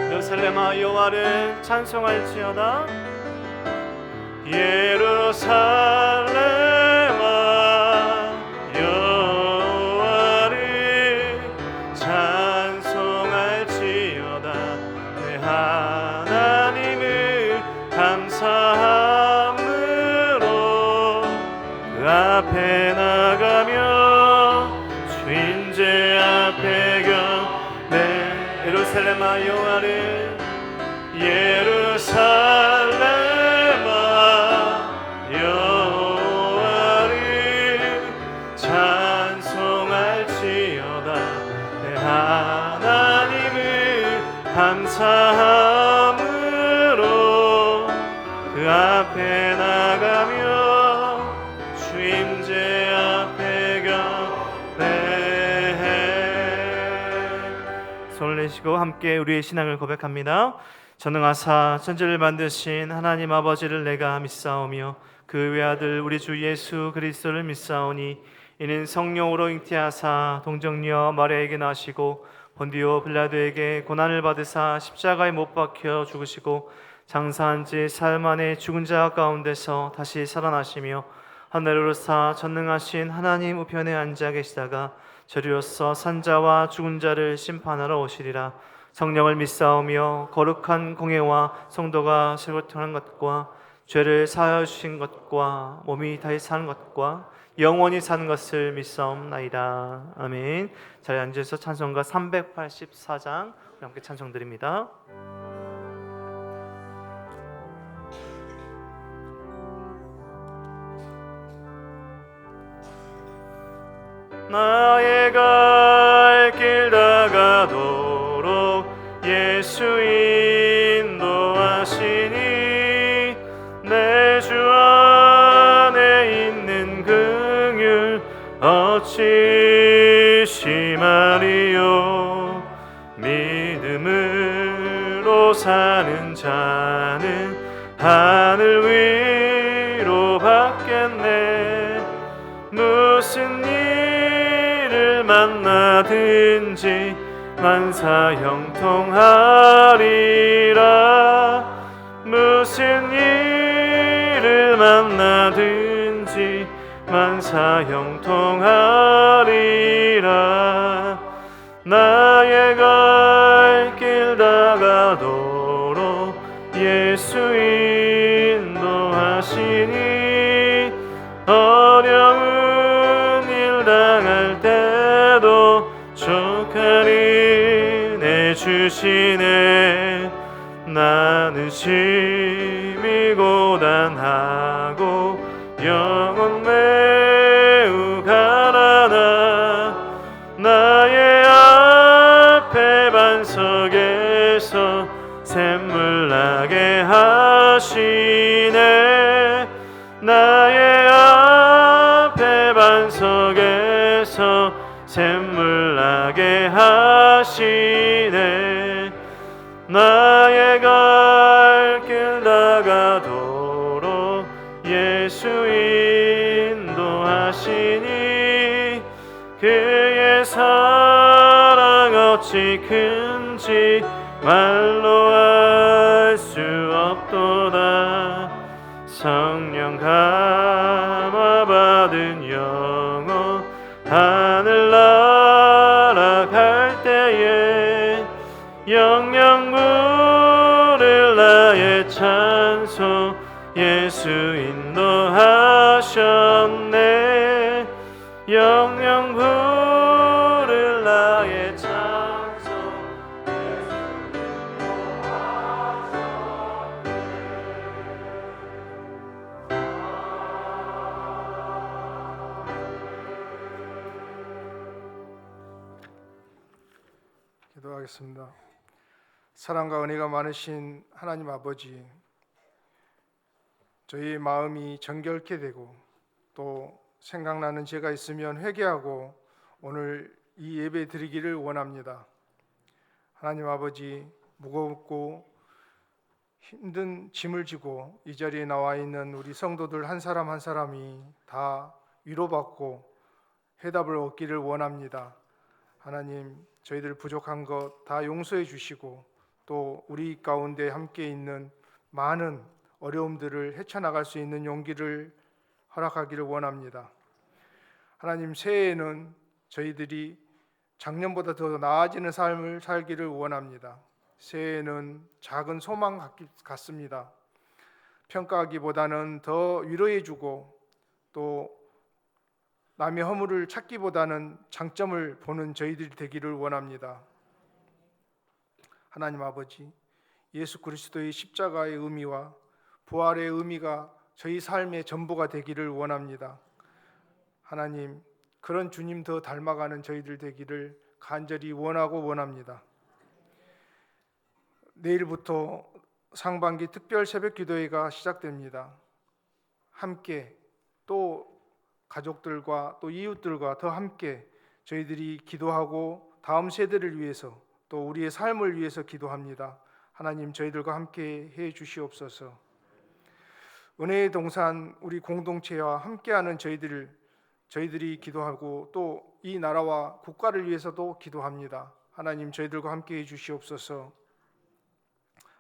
예루살렘아 여호와를 찬송할지어다. 예루살렘아 여호와를 찬송할지어다. 내 하나님을 감사함으로 그 앞에 나가며 주인제 앞에 네 예루살렘아 여호와를 예루살렘아 여호와를 찬송할지어다. 내 하나님을 감사함으로 그 앞에 나가며 주임제 앞에 손을 내시고 함께 우리의 신앙을 고백합니다. 전능하사 천지를 만드신 하나님 아버지를 내가 믿사오며 그 외아들 우리 주 예수 그리스도를 믿사오니 이는 성령으로 잉태하사 동정녀 마리아에게 나시고 본디오 빌라도에게 고난을 받으사 십자가에 못 박혀 죽으시고 장사한 지 사흘 만에 죽은 자 가운데서 다시 살아나시며 하늘에 오르사 전능하신 하나님 우편에 앉아 계시다가 저리로서 산자와 죽은 자를 심판하러 오시리라. 성령을 믿사오며 거룩한 공예와 성도가 세고통하는 것과 죄를 사하여 주신 것과 몸이 다시 사는 것과 영원히 사는 것을 믿사옵나이다. 아멘. 자리에 앉으셔서 찬송가 384장 함께 찬송드립니다. 나의 갈 길 다가도록 예수 인도하시니 내 주 안에 있는 긍휼 어찌 심하리요. 믿음으로 사는 자는 하늘 위로 받겠네. 무슨 일을 만나든지 만사 형통하리라. 무슨 일을 만나든지 만사 형통하리라. 나의 갈 길 다가도록 예수 인도하시니 어려운 일 당할 때도 족하니 내주시네. 나는 심히 고단하고 영혼 매우 가난하. 나의 앞에 반석에서 샘물 나게 하시네. 나의 앞에 반석에서 샘물 나게 하시네. 나의 갈 길 다가도록 예수 인도하시니 그의 사랑 어찌 큰지 말로 알 수 없도다. 성령 감화 받은 영혼 하늘 날아갈 때에 영영 부를 나의 찬송 예수 인도하셨네. 영영 부를 나의 찬송 예수 인도하셨네. 기도하겠습니다. 사랑과 은혜가 많으신 하나님 아버지, 저희 마음이 정결케 되고 또 생각나는 죄가 있으면 회개하고 오늘 이 예배 드리기를 원합니다. 하나님 아버지, 무겁고 힘든 짐을 지고 이 자리에 나와 있는 우리 성도들 한 사람 한 사람이 다 위로받고 해답을 얻기를 원합니다. 하나님, 저희들 부족한 것 다 용서해 주시고 또 우리 가운데 함께 있는 많은 어려움들을 헤쳐나갈 수 있는 용기를 허락하기를 원합니다. 하나님, 새해에는 저희들이 작년보다 더 나아지는 삶을 살기를 원합니다. 새해에는 작은 소망 같습니다. 평가하기보다는 더 위로해주고 또 남의 허물을 찾기보다는 장점을 보는 저희들이 되기를 원합니다. 하나님 아버지, 예수 그리스도의 십자가의 의미와 부활의 의미가 저희 삶의 전부가 되기를 원합니다. 하나님, 그런 주님 더 닮아가는 저희들 되기를 간절히 원하고 원합니다. 내일부터 상반기 특별 새벽 기도회가 시작됩니다. 함께 또 가족들과 또 이웃들과 더 함께 저희들이 기도하고 다음 세대를 위해서 또 우리의 삶을 위해서 기도합니다. 하나님, 저희들과 함께 해 주시옵소서. 은혜의 동산 우리 공동체와 함께하는 저희들이 기도하고 또 이 나라와 국가를 위해서도 기도합니다. 하나님, 저희들과 함께 해 주시옵소서.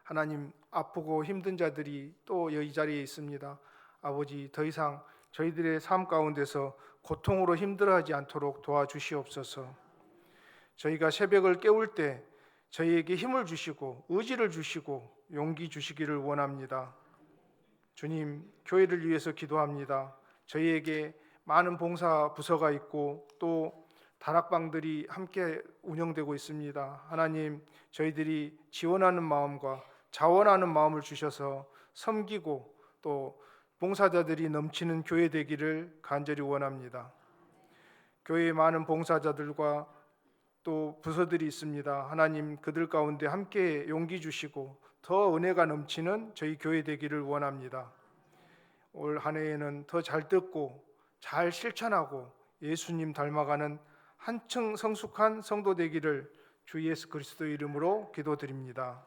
하나님, 아프고 힘든 자들이 또 이 자리에 있습니다. 아버지, 더 이상 저희들의 삶 가운데서 고통으로 힘들어하지 않도록 도와주시옵소서. 저희가 새벽을 깨울 때 저희에게 힘을 주시고 의지를 주시고 용기 주시기를 원합니다. 주님, 교회를 위해서 기도합니다. 저희에게 많은 봉사 부서가 있고 또 다락방들이 함께 운영되고 있습니다. 하나님, 저희들이 지원하는 마음과 자원하는 마음을 주셔서 섬기고 또 봉사자들이 넘치는 교회 되기를 간절히 원합니다. 교회에 많은 봉사자들과 또 부서들이 있습니다. 하나님, 그들 가운데 함께 용기 주시고 더 은혜가 넘치는 저희 교회 되기를 원합니다. 올 한 해에는 더 잘 듣고 잘 실천하고 예수님 닮아가는 한층 성숙한 성도 되기를 주 예수 그리스도의 이름으로 기도드립니다.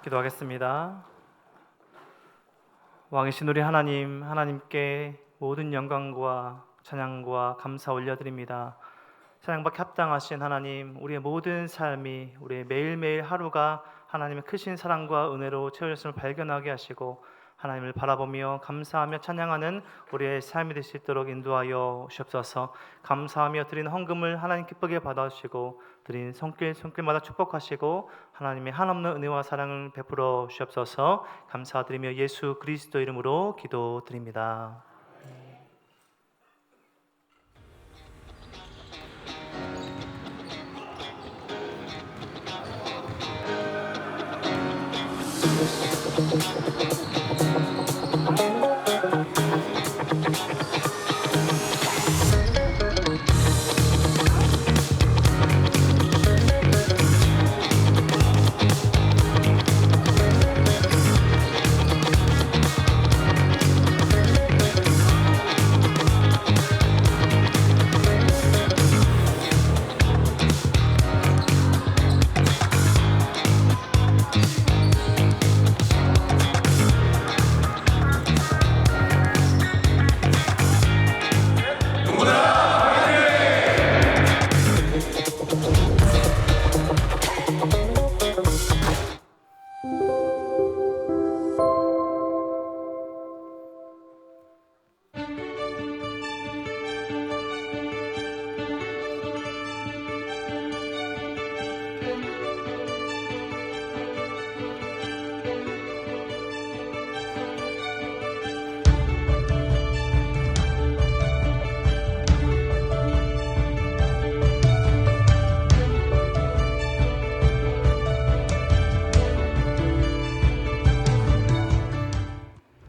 기도하겠습니다. 왕이신 우리 하나님, 하나님께 모든 영광과 찬양과 감사 올려드립니다. 찬양받기 합당하신 하나님, 우리의 모든 삶이, 우리의 매일매일 하루가 하나님의 크신 사랑과 은혜로 채워졌음을 발견하게 하시고 하나님을 바라보며 감사하며 찬양하는 우리의 삶이 될 수 있도록 인도하여 주옵소서. 감사하며 드린 헌금을 하나님 기쁘게 받아주시고 드린 손길마다 축복하시고 하나님의 한없는 은혜와 사랑을 베풀어 주옵소서. 감사드리며 예수 그리스도 이름으로 기도드립니다.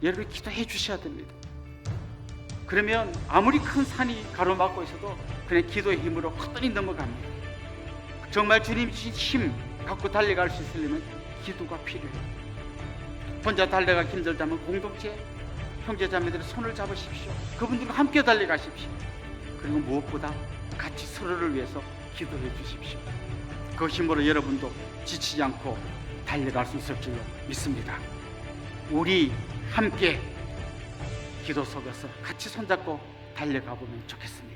여러분이 기도해 주셔야 됩니다. 그러면 아무리 큰 산이 가로막고 있어도 그냥 기도의 힘으로 커다니 넘어갑니다. 정말 주님 주신 힘 갖고 달려갈 수 있으려면 기도가 필요해요. 혼자 달려가기 힘들다면 공동체 형제자매들의 손을 잡으십시오. 그분들과 함께 달려가십시오. 그리고 무엇보다 같이 서로를 위해서 기도해 주십시오. 그 힘으로 여러분도 지치지 않고 달려갈 수 있을 줄로 믿습니다. 우리 함께 기도 속에서 같이 손잡고 달려가 보면 좋겠습니다.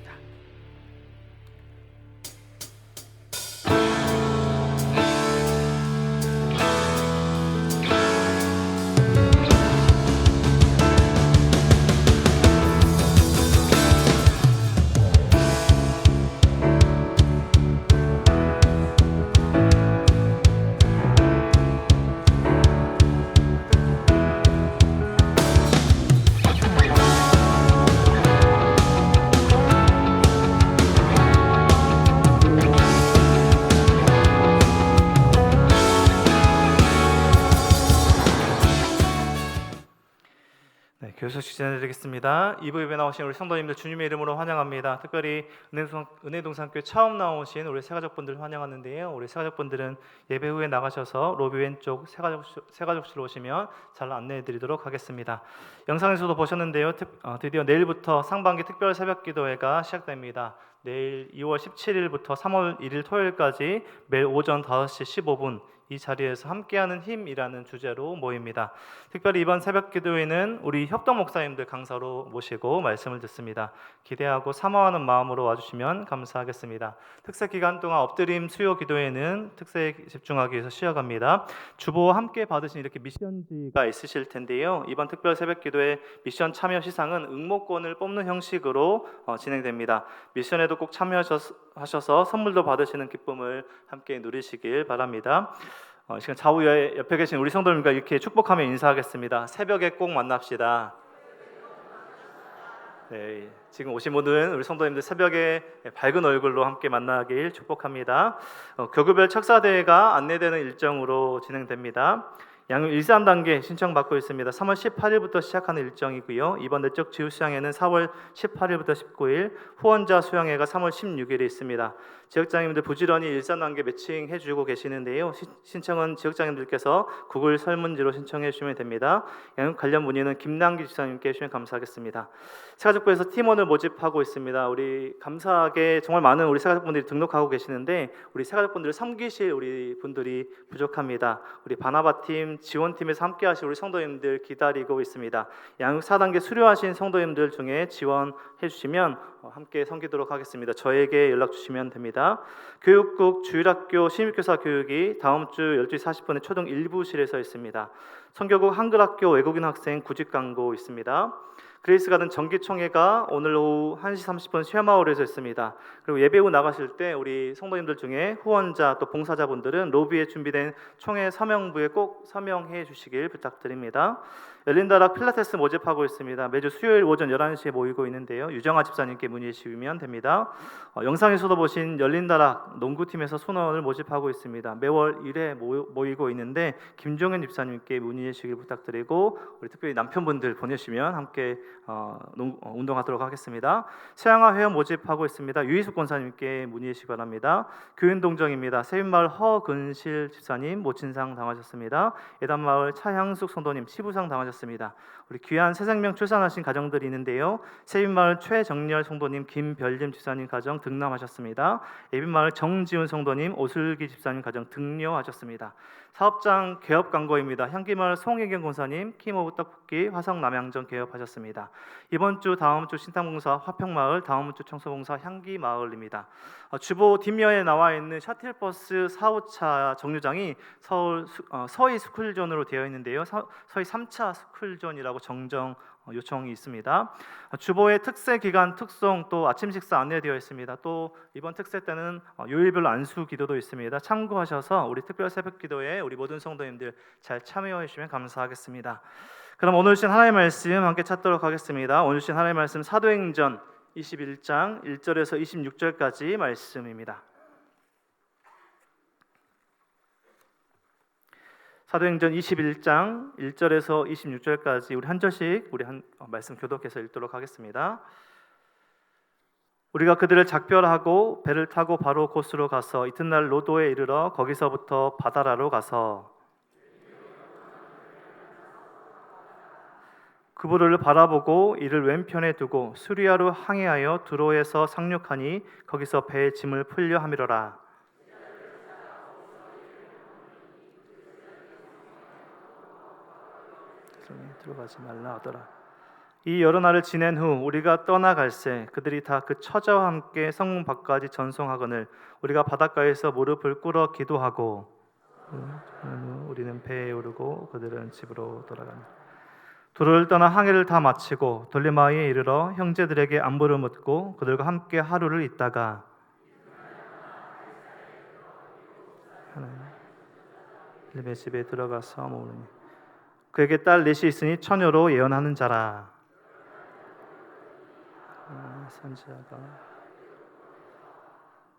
교회 소식 전해드리겠습니다. 2부 예배 나오신 우리 성도님들 주님의 이름으로 환영합니다. 특별히 은혜동산교회 처음 나오신 우리 새가족분들 환영하는데요. 우리 새가족분들은 예배 후에 나가셔서 로비 왼쪽 새가족실로 오시면 잘 안내해드리도록 하겠습니다. 영상에서도 보셨는데요. 드디어 내일부터 상반기 특별 새벽기도회가 시작됩니다. 내일 2월 17일부터 3월 1일 토요일까지 매일 오전 5시 15분 이 자리에서 함께하는 힘이라는 주제로 모입니다. 특별히 이번 새벽 기도회는 우리 협동 목사님들 강사로 모시고 말씀을 듣습니다. 기대하고 사모하는 마음으로 와주시면 감사하겠습니다. 특세 기간 동안 엎드림 수요 기도회는 특세에 집중하기 위해서 쉬어갑니다. 주보와 함께 받으신 이렇게 미션지가 있으실 텐데요. 이번 특별 새벽 기도회 미션 참여 시상은 응모권을 뽑는 형식으로 진행됩니다. 미션에도 꼭 참여하셔서 선물도 받으시는 기쁨을 함께 누리시길 바랍니다. 시간 좌우 옆에 계신 우리 성도님과 이렇게 축복하며 인사하겠습니다. 새벽에 꼭 만납시다. 네, 지금 오신 분들은 우리 성도님들 새벽에 밝은 얼굴로 함께 만나길 축복합니다. 교구별 척사대회가 안내되는 일정으로 진행됩니다. 양육 1~3단계 신청받고 있습니다. 3월 18일부터 시작하는 일정이고요. 이번 내적 지우 수양회는 4월 18일부터 19일, 후원자 수양회가 3월 16일에 있습니다. 지역장님들 부지런히 1~3단계 매칭해 주고 계시는데요. 신청은 지역장님들께서 구글 설문지로 신청해 주시면 됩니다. 양육 관련 문의는 김남기 집사님께 해주시면 감사하겠습니다. 새가족부에서 팀원을 모집하고 있습니다. 우리 감사하게 정말 많은 우리 새가족분들이 등록하고 계시는데 우리 새가족분들을 섬기실 우리 분들이 부족합니다. 우리 바나바팀 지원팀에서 함께하실 우리 성도님들 기다리고 있습니다. 양육 4단계 수료하신 성도님들 중에 지원해 주시면 함께 섬기도록 하겠습니다. 저에게 연락 주시면 됩니다. 교육국 주일학교 신입교사 교육이 다음 주 12시 40분에 초등 1부실에서 있습니다. 성교국 한글학교 외국인 학생 구직 광고 있습니다. 그레이스 가든 정기총회가 오늘 오후 1시 30분 쉐마을에서 있습니다. 그리고 예배 후 나가실 때 우리 성도님들 중에 후원자 또 봉사자분들은 로비에 준비된 총회 서명부에 꼭 서명해 주시길 부탁드립니다. 열린다락 필라테스 모집하고 있습니다. 매주 수요일 오전 11시에 모이고 있는데요. 유정아 집사님께 문의 주시면 됩니다. 영상에서도 보신 열린다락 농구팀에서 손원을 모집하고 있습니다. 매월 1회 모이고 있는데 김종현 집사님께 문의해 주시길 부탁드리고 우리 특별히 남편분들 보내시면 함께 운동하도록 하겠습니다. 서양화 회원 모집하고 있습니다. 유희숙 권사님께 문의해 주시기 바랍니다. 교인동정입니다. 세윤마을 허근실 집사님 모친상 당하셨습니다. 예단마을 차향숙 성도님 치부상 당하셨습니다. 우리 귀한 새 생명 출산하신 가정들이 있는데요. 세윤마을 최정렬 성도님, 김별림 집사님 가정 등남하셨습니다. 예빈마을 정지훈 성도님, 오슬기 집사님 가정 등료하셨습니다. 사업장 개업 광고입니다. 향기마을 송혜경 권사님, 킴오브 떡볶이 화성 남양전 개업하셨습니다. 이번 주 다음 주 신탕봉사 화평마을, 다음 주 청소봉사 향기마을입니다. 주보 뒷면에 나와 있는 셔틀버스 4호차 정류장이 서희 스쿨존으로 되어 있는데요. 서희 3차 스쿨존이라고 정정 요청이 있습니다. 주보에 특세 기간 특송 또 아침 식사 안내되어 있습니다. 또 이번 특세 때는 요일별로 안수 기도도 있습니다. 참고하셔서 우리 특별 새벽 기도에 우리 모든 성도님들 잘 참여해 주시면 감사하겠습니다. 그럼 오늘 주신 하나님의 말씀 함께 찾도록 하겠습니다. 오늘 주신 하나님의 말씀 사도행전 21장 1절에서 26절까지 말씀입니다. 사도행전 21장 1절에서 26절까지 우리 한 절씩 우리 말씀 교독해서 읽도록 하겠습니다. 우리가 그들을 작별하고 배를 타고 바로 곳으로 가서 이튿날 로도에 이르러 거기서부터 바다라로 가서 그부를 바라보고 이를 왼편에 두고 수리아로 항해하여 두로에서 상륙하니 거기서 배의 짐을 풀려 함이로라. 들어가지 말라 하더라. 이 여러 날을 지낸 후 우리가 떠나갈새 그들이 다 그 처자와 함께 성문 밖까지 전송하거늘 우리가 바닷가에서 무릎을 꿇어 기도하고 우리는 배에 오르고 그들은 집으로 돌아간다. 두로를 떠나 항해를 다 마치고 돌리마에 이르러 형제들에게 안부를 묻고 그들과 함께 하루를 있다가 빌립의 집에 들어가서 머무르니 그에게 딸 넷이 있으니 처녀로 예언하는 자라. 선지자가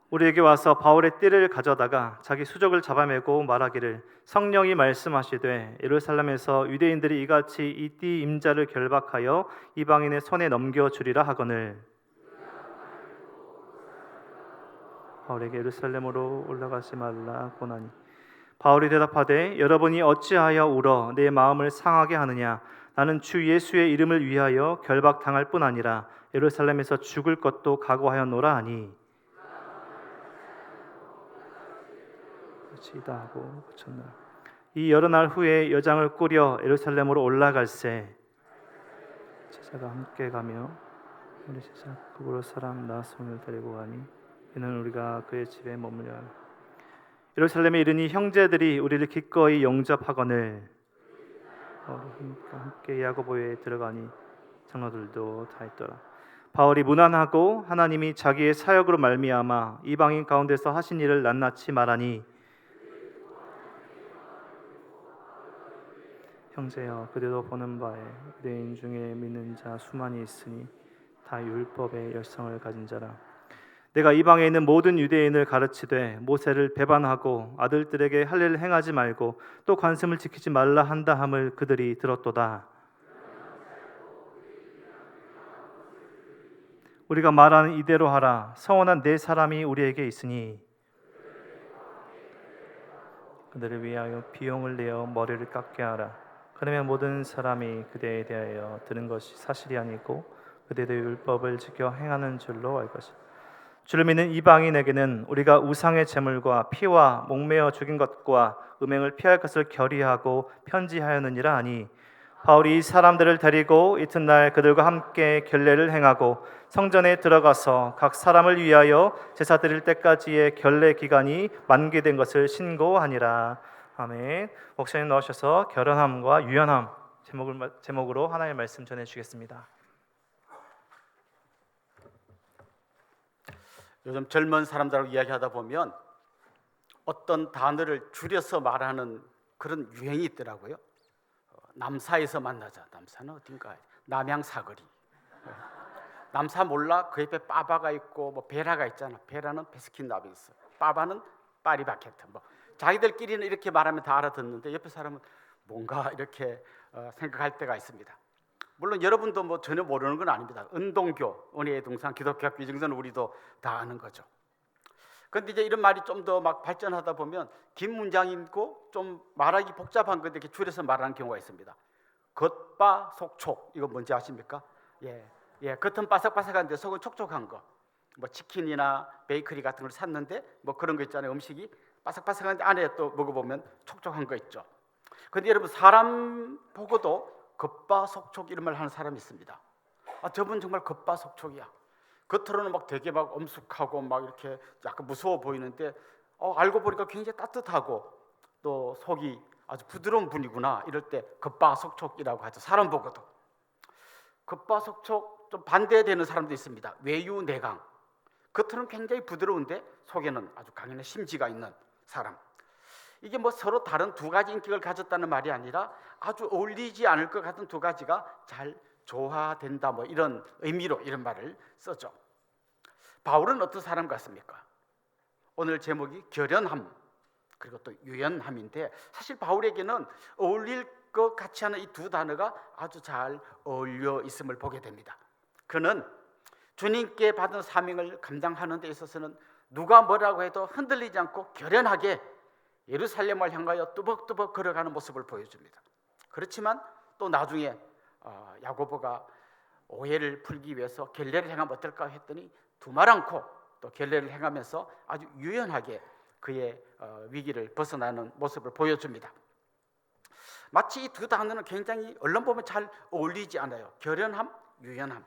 우리에게 와서 바울의 띠를 가져다가 자기 수족을 잡아매고 말하기를 성령이 말씀하시되 예루살렘에서 유대인들이 이같이 이 띠 임자를 결박하여 이방인의 손에 넘겨주리라 하거늘 바울에게 예루살렘으로 올라가지 말라 고나니 바울이 대답하되 여러분이 어찌하여 울어 내 마음을 상하게 하느냐 나는 주 예수의 이름을 위하여 결박당할 뿐 아니라 예루살렘에서 죽을 것도 각오하였노라 하니 이다 하고 그쳤나. 이 여러 날 후에 여장을 꾸려 예루살렘으로 올라갈새 제자가 함께 가며 우리 제자 그고로 사람 나손을 데리고 가니 이는 우리가 그의 집에 머물려 예루살렘에 이르니 형제들이 우리를 기꺼이 영접하거늘 함께 야고보에 들어가니 장로들도 다 있더라. 바울이 무난하고 하나님이 자기의 사역으로 말미암아 이방인 가운데서 하신 일을 낱낱이 말하니 형제여 그대도 보는 바에 유대인 중에 믿는 자 수많이 있으니 다 율법의 열성을 가진 자라. 내가 이방에 있는 모든 유대인을 가르치되 모세를 배반하고 아들들에게 할례를 행하지 말고 또 관습을 지키지 말라 한다 함을 그들이 들었도다. 우리가 말하는 이대로 하라. 서원한 네 사람이 우리에게 있으니 그들을 위하여 비용을 내어 머리를 깎게 하라. 그러면 모든 사람이 그대에 대하여 들은 것이 사실이 아니고 그대도 율법을 지켜 행하는 줄로 알 것이다. 주를 믿는 이방인에게는 우리가 우상의 제물과 피와 목매어 죽인 것과 음행을 피할 것을 결의하고 편지하였느니라 하니, 바울이 이 사람들을 데리고 이튿날 그들과 함께 결례를 행하고 성전에 들어가서 각 사람을 위하여 제사 드릴 때까지의 결례 기간이 만기된 것을 신고하니라. 아멘. 목사님 나오셔서 결연함과 유연함 제목으로 하나님의 말씀 전해주시겠습니다. 요즘 젊은 사람들하고 이야기하다 보면 어떤 단어를 줄여서 말하는 그런 유행이 있더라고요. 남사에서 만나자. 남사는 어딘가? 남양사거리. 남사 몰라? 그 옆에 빠바가 있고 뭐 베라가 있잖아. 베라는 베스킨라빈스, 빠바는 파리바게트. 뭐 자기들끼리는 이렇게 말하면 다 알아듣는데 옆에 사람은 뭔가 이렇게 생각할 때가 있습니다. 물론 여러분도 뭐 전혀 모르는 건 아닙니다. 은동교, 은혜의 동산, 기독교학교 이 정도는 우리도 다 아는 거죠. 그런데 이제 이런 말이 좀 더 막 발전하다 보면 긴 문장이고 좀 말하기 복잡한 건데 이렇게 줄여서 말하는 경우가 있습니다. 겉바 속촉, 이거 뭔지 아십니까? 예, 겉은 바삭바삭한데 속은 촉촉한 거. 뭐 치킨이나 베이커리 같은 걸 샀는데 뭐 그런 거 있잖아요. 음식이 바삭바삭한데 안에 또 먹어보면 촉촉한 거 있죠. 그런데 여러분, 사람 보고도 겉바속촉 이런 말 하는 사람이 있습니다. 저분 정말 겉바속촉이야. 겉으로는 막 되게 막 엄숙하고 막 이렇게 약간 무서워 보이는데 알고 보니까 굉장히 따뜻하고 또 속이 아주 부드러운 분이구나. 이럴 때 겉바속촉이라고 하죠. 사람 보고도. 겉바속촉 좀 반대되는 사람도 있습니다. 외유내강. 겉으로는 굉장히 부드러운데 속에는 아주 강인한 심지가 있는 사람. 이게 뭐 서로 다른 두 가지 인격을 가졌다는 말이 아니라 아주 어울리지 않을 것 같은 두 가지가 잘 조화된다, 뭐 이런 의미로 이런 말을 쓰죠. 바울은 어떤 사람 같습니까? 오늘 제목이 결연함 그리고 또 유연함인데, 사실 바울에게는 어울릴 것 같지 않은 이 두 단어가 아주 잘 어울려 있음을 보게 됩니다. 그는 주님께 받은 사명을 감당하는 데 있어서는 누가 뭐라고 해도 흔들리지 않고 결연하게 예루살렘을 향하여 뚜벅뚜벅 걸어가는 모습을 보여줍니다. 그렇지만 또 나중에 야고보가 오해를 풀기 위해서 결례를 행하면 어떨까 했더니 두말 않고 또 결례를 행하면서 아주 유연하게 그의 위기를 벗어나는 모습을 보여줍니다. 마치 이 두 단어는 굉장히 얼른 보면 잘 어울리지 않아요. 결연함, 유연함.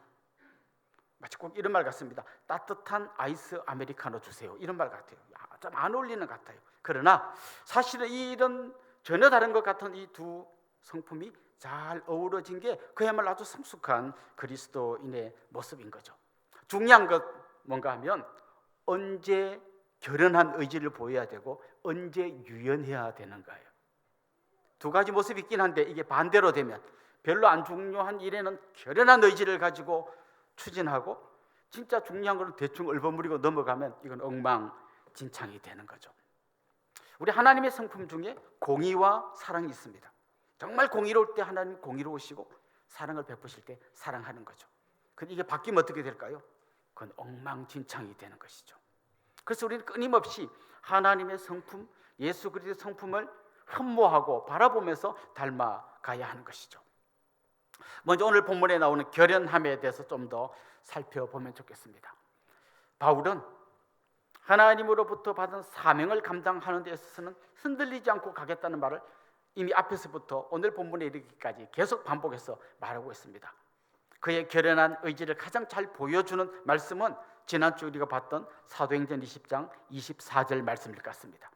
마치 꼭 이런 말 같습니다. 따뜻한 아이스 아메리카노 주세요. 이런 말 같아요. 좀 안 어울리는 것 같아요. 그러나 사실은 이런 전혀 다른 것 같은 이 두 성품이 잘 어우러진 게 그야말로 아주 성숙한 그리스도인의 모습인 거죠. 중요한 것 뭔가 하면 언제 결연한 의지를 보여야 되고 언제 유연해야 되는 거예요. 두 가지 모습이 있긴 한데 이게 반대로 되면 별로 안 중요한 일에는 결연한 의지를 가지고 추진하고 진짜 중요한 걸 대충 얼버무리고 넘어가면 이건 엉망진창이 되는 거죠. 우리 하나님의 성품 중에 공의와 사랑이 있습니다. 정말 공의로울 때 하나님 공의로우시고 사랑을 베푸실 때 사랑하는 거죠. 근데 이게 바뀌면 어떻게 될까요? 그건 엉망진창이 되는 것이죠. 그래서 우리는 끊임없이 하나님의 성품, 예수 그리스도의 성품을 흠모하고 바라보면서 닮아가야 하는 것이죠. 먼저 오늘 본문에 나오는 결연함에 대해서 좀 더 살펴보면 좋겠습니다. 바울은 하나님으로부터 받은 사명을 감당하는 데 있어서는 흔들리지 않고 가겠다는 말을 이미 앞에서부터 오늘 본문에 이르기까지 계속 반복해서 말하고 있습니다. 그의 결연한 의지를 가장 잘 보여주는 말씀은 지난주 우리가 봤던 사도행전 20장 24절 말씀일 것 같습니다.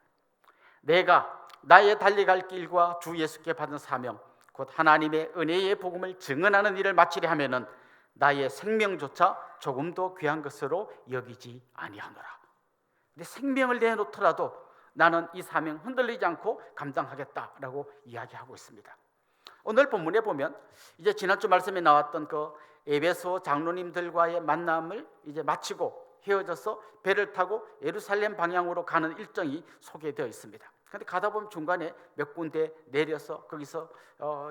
내가 나의 달려갈 길과 주 예수께 받은 사명 곧 하나님의 은혜의 복음을 증언하는 일을 마치려 하면은 나의 생명조차 조금도 귀한 것으로 여기지 아니하노라. 근데 생명을 내놓더라도 나는 이 사명 흔들리지 않고 감당하겠다라고 이야기하고 있습니다. 오늘 본문에 보면 이제 지난주 말씀에 나왔던 그 에베소 장로님들과의 만남을 이제 마치고 헤어져서 배를 타고 예루살렘 방향으로 가는 일정이 소개되어 있습니다. 그런데 가다 보면 중간에 몇 군데 내려서 거기서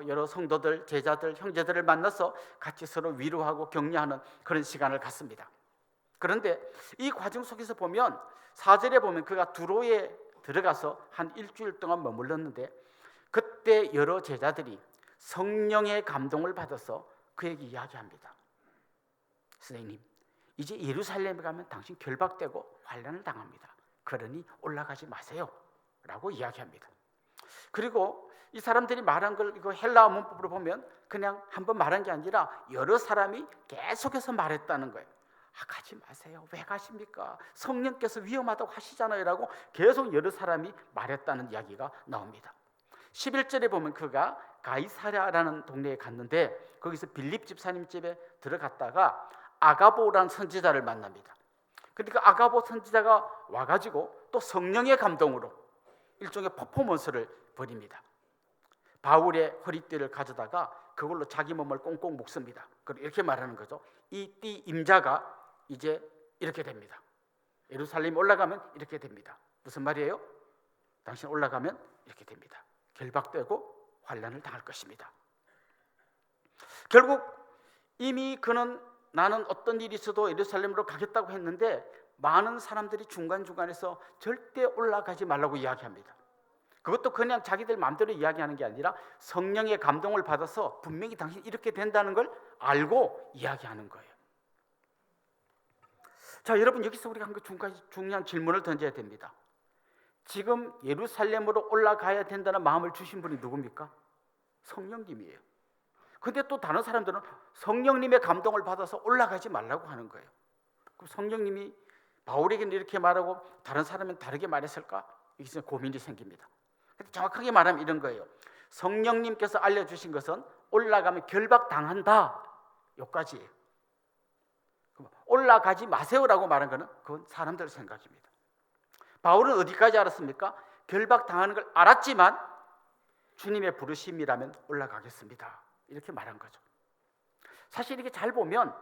여러 성도들, 제자들, 형제들을 만나서 같이 서로 위로하고 격려하는 그런 시간을 갖습니다. 그런데 이 과정 속에서 보면 4절에 보면 그가 두로에 들어가서 한 일주일 동안 머물렀는데 그때 여러 제자들이 성령의 감동을 받아서 그에게 이야기합니다. 선생님, 이제 예루살렘에 가면 당신 결박되고 환난을 당합니다. 그러니 올라가지 마세요 라고 이야기합니다. 그리고 이 사람들이 말한 걸 이거 헬라어 문법으로 보면 그냥 한번 말한 게 아니라 여러 사람이 계속해서 말했다는 거예요. 가지 마세요. 왜 가십니까? 성령께서 위험하다고 하시잖아요 라고 계속 여러 사람이 말했다는 이야기가 나옵니다. 11절에 보면 그가 가이사랴라는 동네에 갔는데 거기서 빌립 집사님 집에 들어갔다가 아가보라는 선지자를 만납니다. 그러니까 아가보 선지자가 와가지고 또 성령의 감동으로 일종의 퍼포먼스를 벌입니다. 바울의 허리띠를 가져다가 그걸로 자기 몸을 꽁꽁 묶습니다. 그리고 이렇게 말하는 거죠. 이 띠 임자가 이제 이렇게 됩니다. 예루살렘 올라가면 이렇게 됩니다. 무슨 말이에요? 당신 올라가면 이렇게 됩니다. 결박되고 환난을 당할 것입니다. 결국 이미 그는 나는 어떤 일이 있어도 예루살렘으로 가겠다고 했는데 많은 사람들이 중간중간에서 절대 올라가지 말라고 이야기합니다. 그것도 그냥 자기들 마음대로 이야기하는 게 아니라 성령의 감동을 받아서 분명히 당신 이렇게 된다는 걸 알고 이야기하는 거예요. 자, 여러분 여기서 우리가 한 그 중요한 질문을 던져야 됩니다. 지금 예루살렘으로 올라가야 된다는 마음을 주신 분이 누굽니까? 성령님이에요. 근데 또 다른 사람들은 성령님의 감동을 받아서 올라가지 말라고 하는 거예요. 그럼 성령님이 바울에게는 이렇게 말하고 다른 사람은 다르게 말했을까? 여기서 고민이 생깁니다. 근데 정확하게 말하면 이런 거예요. 성령님께서 알려주신 것은 올라가면 결박당한다 여기까지예요. 올라가지 마세요라고 말한 것은 그건 사람들 생각입니다. 바울은 어디까지 알았습니까? 결박당하는 걸 알았지만 주님의 부르심이라면 올라가겠습니다 이렇게 말한 거죠. 사실 이게 잘 보면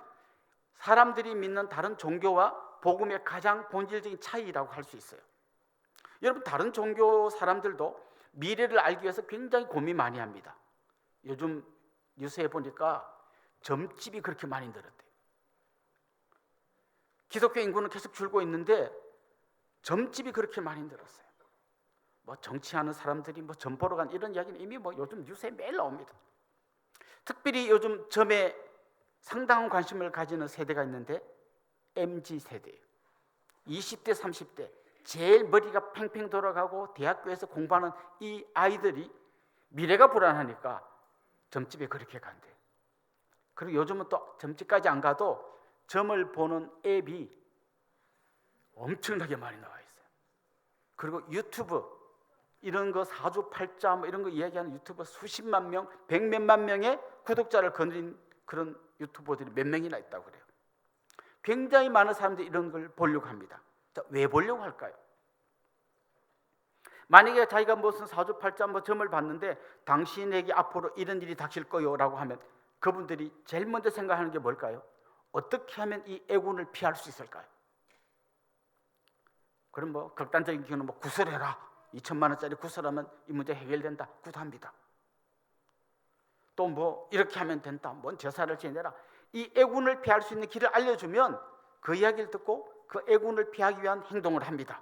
사람들이 믿는 다른 종교와 복음의 가장 본질적인 차이라고 할 수 있어요. 여러분 다른 종교 사람들도 미래를 알기 위해서 굉장히 고민 많이 합니다. 요즘 뉴스에 보니까 점집이 그렇게 많이 늘었대요. 기독교 인구는 계속 줄고 있는데 점집이 그렇게 많이 늘었어요. 뭐 정치하는 사람들이 뭐 점 보러 간 이런 이야기는 이미 뭐 요즘 뉴스에 매일 나옵니다. 특별히 요즘 점에 상당한 관심을 가지는 세대가 있는데 MZ 세대예요. 20대, 30대 제일 머리가 팽팽 돌아가고 대학교에서 공부하는 이 아이들이 미래가 불안하니까 점집에 그렇게 간대요. 그리고 요즘은 또 점집까지 안 가도 점을 보는 앱이 엄청나게 많이 나와 있어요. 그리고 유튜브 이런 거 사주팔자 뭐 이런 거 이야기하는 유튜버 수십만 명, 백몇만 명의 구독자를 거느린 그런 유튜버들이 몇 명이나 있다고 그래요. 굉장히 많은 사람들이 이런 걸 보려고 합니다. 자, 왜 보려고 할까요? 만약에 자기가 무슨 사주팔자 뭐 점을 봤는데 당신에게 앞으로 이런 일이 닥칠 거요 라고 하면 그분들이 제일 먼저 생각하는 게 뭘까요? 어떻게 하면 이 애군을 피할 수 있을까요? 그럼 뭐 극단적인 경우는 뭐 구설해라. 2천만 원짜리 구설하면 이 문제 해결된다. 구합니다. 또 뭐 이렇게 하면 된다. 뭔 제사를 지내라. 이 애군을 피할 수 있는 길을 알려주면 그 이야기를 듣고 그 애군을 피하기 위한 행동을 합니다.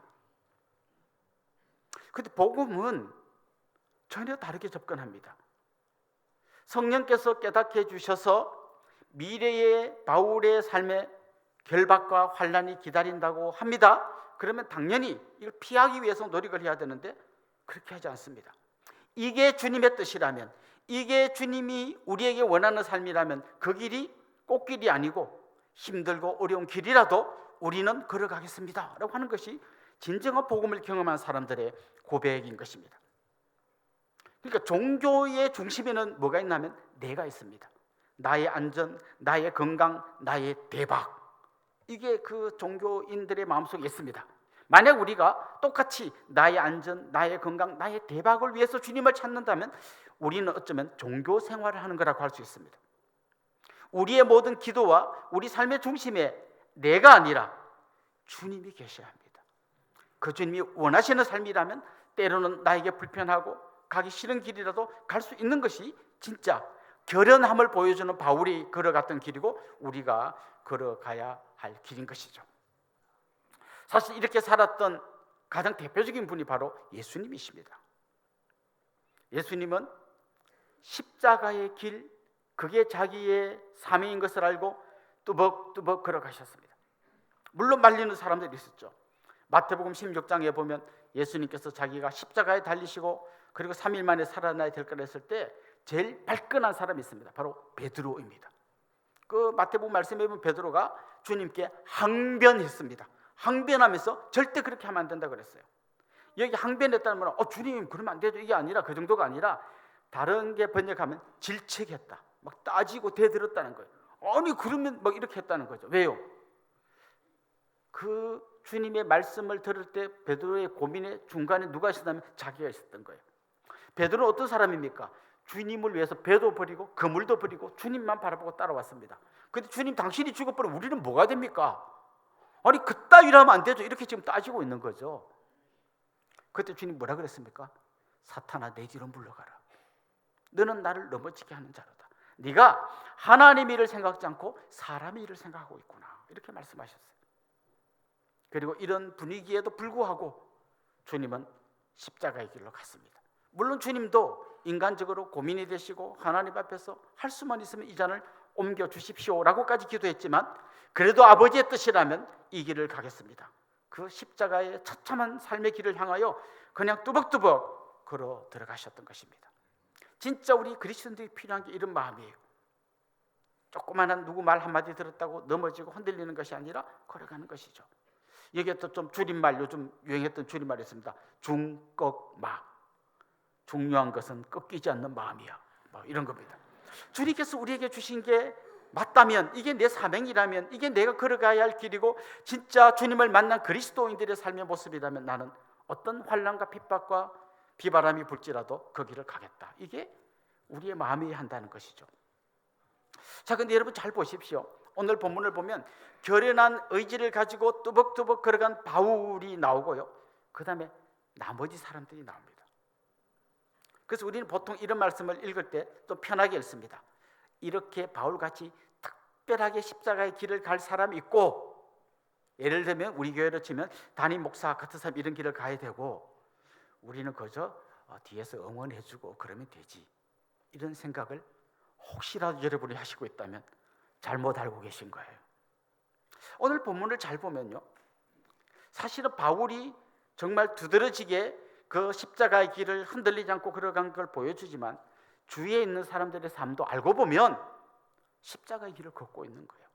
그런데 복음은 전혀 다르게 접근합니다. 성령께서 깨닫게 해주셔서 미래의 바울의 삶에 결박과 환난이 기다린다고 합니다. 그러면 당연히 이걸 피하기 위해서 노력을 해야 되는데 그렇게 하지 않습니다. 이게 주님의 뜻이라면, 이게 주님이 우리에게 원하는 삶이라면 그 길이 꽃길이 아니고 힘들고 어려운 길이라도 우리는 걸어가겠습니다 라고 하는 것이 진정한 복음을 경험한 사람들의 고백인 것입니다. 그러니까 종교의 중심에는 뭐가 있냐면 내가 있습니다. 나의 안전, 나의 건강, 나의 대박. 이게 그 종교인들의 마음속에 있습니다. 만약 우리가 똑같이 나의 안전, 나의 건강, 나의 대박을 위해서 주님을 찾는다면 우리는 어쩌면 종교 생활을 하는 거라고 할 수 있습니다. 우리의 모든 기도와 우리 삶의 중심에 내가 아니라 주님이 계셔야 합니다. 그 주님이 원하시는 삶이라면 때로는 나에게 불편하고 가기 싫은 길이라도 갈 수 있는 것이 진짜 결연함을 보여주는 바울이 걸어갔던 길이고 우리가 걸어가야 할 길인 것이죠. 사실 이렇게 살았던 가장 대표적인 분이 바로 예수님이십니다. 예수님은 십자가의 길, 그게 자기의 사명인 것을 알고 뚜벅뚜벅 걸어가셨습니다. 물론 말리는 사람들이 있었죠. 마태복음 16장에 보면 예수님께서 자기가 십자가에 달리시고 그리고 3일 만에 살아나야 될 거라 했을 때 제일 발끈한 사람이 있습니다. 바로 베드로입니다. 그 마태복음 말씀에 보면 베드로가 주님께 항변했습니다. 항변하면서 절대 그렇게 하면 안 된다 그랬어요. 여기 항변했다는 말은 주님 그러면 안 되죠, 이게 아니라, 그 정도가 아니라 다른 게 번역하면 질책했다, 막 따지고 대들었다는 거예요. 아니 그러면 막 이렇게 했다는 거죠. 왜요? 그 주님의 말씀을 들을 때 베드로의 고민의 중간에 누가 있었다면 자기가 있었던 거예요. 베드로는 어떤 사람입니까? 주님을 위해서 배도 버리고 그물도 버리고 주님만 바라보고 따라왔습니다. 근데 주님 당신이 죽어버리면 우리는 뭐가 됩니까? 아니 그따위로 하면 안 되죠. 이렇게 지금 따지고 있는 거죠. 그때 주님 뭐라 그랬습니까? 사탄아 내 뒤로 물러가라. 너는 나를 넘어지게 하는 자로다. 네가 하나님의 일을 생각하지 않고 사람의 일을 생각하고 있구나. 이렇게 말씀하셨어요. 그리고 이런 분위기에도 불구하고 주님은 십자가의 길로 갔습니다. 물론 주님도 인간적으로 고민이 되시고 하나님 앞에서 할 수만 있으면 이 잔을 옮겨 주십시오라고까지 기도했지만 그래도 아버지의 뜻이라면 이 길을 가겠습니다. 그 십자가의 처참한 삶의 길을 향하여 그냥 뚜벅뚜벅 걸어 들어가셨던 것입니다. 진짜 우리 그리스도인들이 필요한 게 이런 마음이에요. 조그마한 누구 말 한마디 들었다고 넘어지고 흔들리는 것이 아니라 걸어가는 것이죠. 여기에 또 좀 줄임말, 요즘 유행했던 줄임말이 있습니다. 중꺾마. 중요한 것은 꺾이지 않는 마음이야. 뭐 이런 겁니다. 주님께서 우리에게 주신 게 맞다면, 이게 내 사명이라면, 이게 내가 걸어가야 할 길이고 진짜 주님을 만난 그리스도인들의 삶의 모습이라면 나는 어떤 환난과 핍박과 비바람이 불지라도 그 길을 가겠다. 이게 우리의 마음이 한다는 것이죠. 자, 근데 여러분 잘 보십시오. 오늘 본문을 보면 결연한 의지를 가지고 뚜벅뚜벅 걸어간 바울이 나오고요, 그 다음에 나머지 사람들이 나옵니다. 그래서 우리는 보통 이런 말씀을 읽을 때 또 편하게 읽습니다. 이렇게 바울같이 특별하게 십자가의 길을 갈 사람이 있고, 예를 들면 우리 교회로 치면 담임 목사 같은 사람 이런 길을 가야 되고 우리는 그저 뒤에서 응원해주고 그러면 되지, 이런 생각을 혹시라도 여러분이 하시고 있다면 잘못 알고 계신 거예요. 오늘 본문을 잘 보면요, 사실은 바울이 정말 두드러지게 그 십자가의 길을 흔들리지 않고 걸어간 걸 보여주지만 주위에 있는 사람들의 삶도 알고 보면 십자가의 길을 걷고 있는 거예요.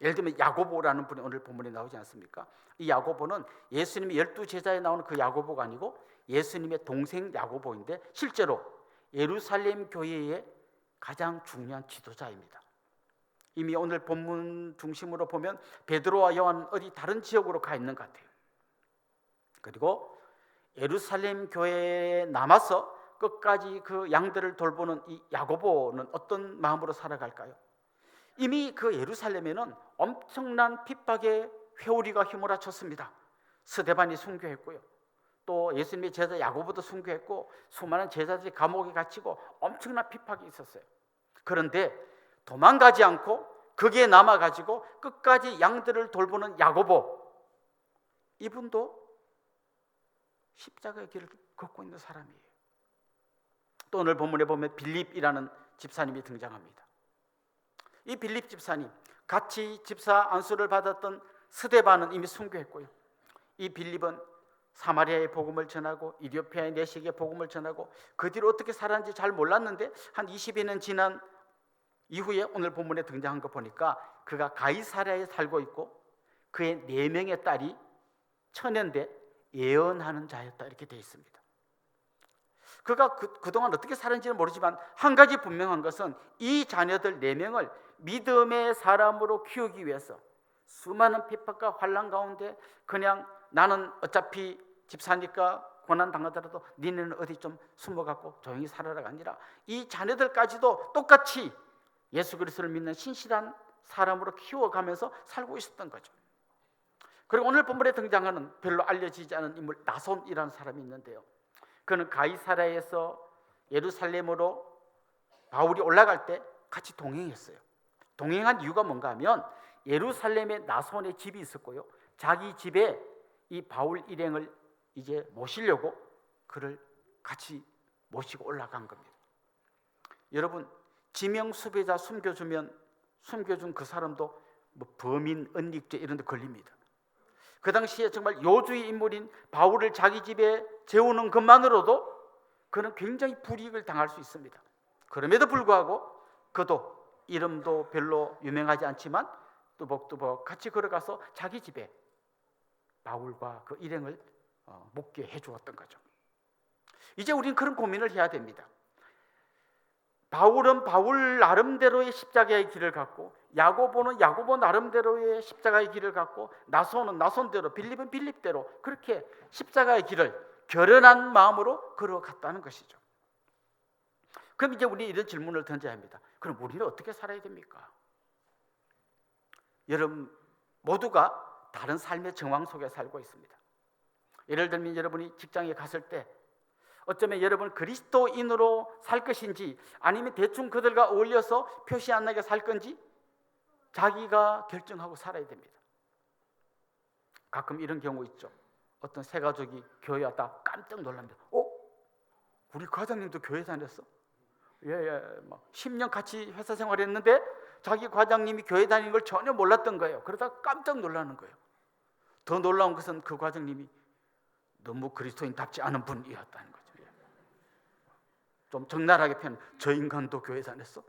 예를 들면 야고보라는 분이 오늘 본문에 나오지 않습니까? 이 야고보는 예수님의 12제자에 나오는 그 야고보가 아니고 예수님의 동생 야고보인데 실제로 예루살렘 교회의 가장 중요한 지도자입니다. 이미 오늘 본문 중심으로 보면 베드로와 요한은 어디 다른 지역으로 가 있는 것 같아요. 그리고 예루살렘 교회에 남아서 끝까지 그 양들을 돌보는 이 야고보는 어떤 마음으로 살아갈까요? 이미 그 예루살렘에는 엄청난 핍박의 회오리가 휘몰아쳤습니다. 스데반이 순교했고요, 또 예수님의 제자 야고보도 순교했고 수많은 제자들이 감옥에 갇히고 엄청난 핍박이 있었어요. 그런데 도망가지 않고 거기에 남아가지고 끝까지 양들을 돌보는 야고보, 이분도 십자가의 길을 걷고 있는 사람이에요. 또 오늘 본문에 보면 빌립이라는 집사님이 등장합니다. 이 빌립 집사님, 같이 집사 안수를 받았던 스데반은 이미 순교했고요, 이 빌립은 사마리아의 복음을 전하고 이디오피아의 내식의 복음을 전하고 그 뒤로 어떻게 살았는지 잘 몰랐는데 한 20여년 지난 이후에 오늘 본문에 등장한 거 보니까 그가 가이사랴에 살고 있고 그의 4명의 딸이 천연대 예언하는 자였다, 이렇게 되어 있습니다. 그가 그동안 어떻게 살았는지는 모르지만 한 가지 분명한 것은 이 자녀들 4명을 믿음의 사람으로 키우기 위해서 수많은 핍박과 환난 가운데 그냥 나는 어차피 집사니까 고난 당하더라도 니네는 어디 좀 숨어갖고 조용히 살아라가 아니라 이 자녀들까지도 똑같이 예수 그리스도를 믿는 신실한 사람으로 키워가면서 살고 있었던 거죠. 그리고 오늘 본문에 등장하는 별로 알려지지 않은 인물 나손이라는 사람이 있는데요. 그는 가이사랴에서 예루살렘으로 바울이 올라갈 때 같이 동행했어요. 동행한 이유가 뭔가 하면 예루살렘에 나손의 집이 있었고요. 자기 집에 이 바울 일행을 이제 모시려고 그를 같이 모시고 올라간 겁니다. 여러분, 지명 수배자 숨겨주면 숨겨준 그 사람도 뭐 범인, 은닉죄 이런 데 걸립니다. 그 당시에 정말 요주의 인물인 바울을 자기 집에 재우는 것만으로도 그는 굉장히 불이익을 당할 수 있습니다. 그럼에도 불구하고 그도 이름도 별로 유명하지 않지만 뚜벅뚜벅 같이 걸어가서 자기 집에 바울과 그 일행을 묵게 해주었던 거죠. 이제 우리는 그런 고민을 해야 됩니다. 바울은 바울 나름대로의 십자가의 길을 갔고, 야고보는 야고보 나름대로의 십자가의 길을 갔고, 나손은 나손대로, 빌립은 빌립대로 그렇게 십자가의 길을 결연한 마음으로 걸어갔다는 것이죠. 그럼 이제 우리 이런 질문을 던져야 합니다. 그럼 우리는 어떻게 살아야 됩니까? 여러분 모두가 다른 삶의 정황 속에 살고 있습니다. 예를 들면 여러분이 직장에 갔을 때 어쩌면 여러분 그리스도인으로 살 것인지 아니면 대충 그들과 어울려서 표시 안 나게 살 건지 자기가 결정하고 살아야 됩니다. 가끔 이런 경우 있죠. 어떤 새 가족이 교회 왔다 깜짝 놀랍니다. 우리 과장님도 교회 다녔어? 막 10년 같이 회사 생활했는데 자기 과장님이 교회 다니는 걸 전혀 몰랐던 거예요. 그러다가 깜짝 놀라는 거예요. 더 놀라운 것은 그 과장님이 너무 그리스도인답지 않은 분이었다는 거죠. 좀 적나라하게 표현, 저 인간도 교회 다녔어?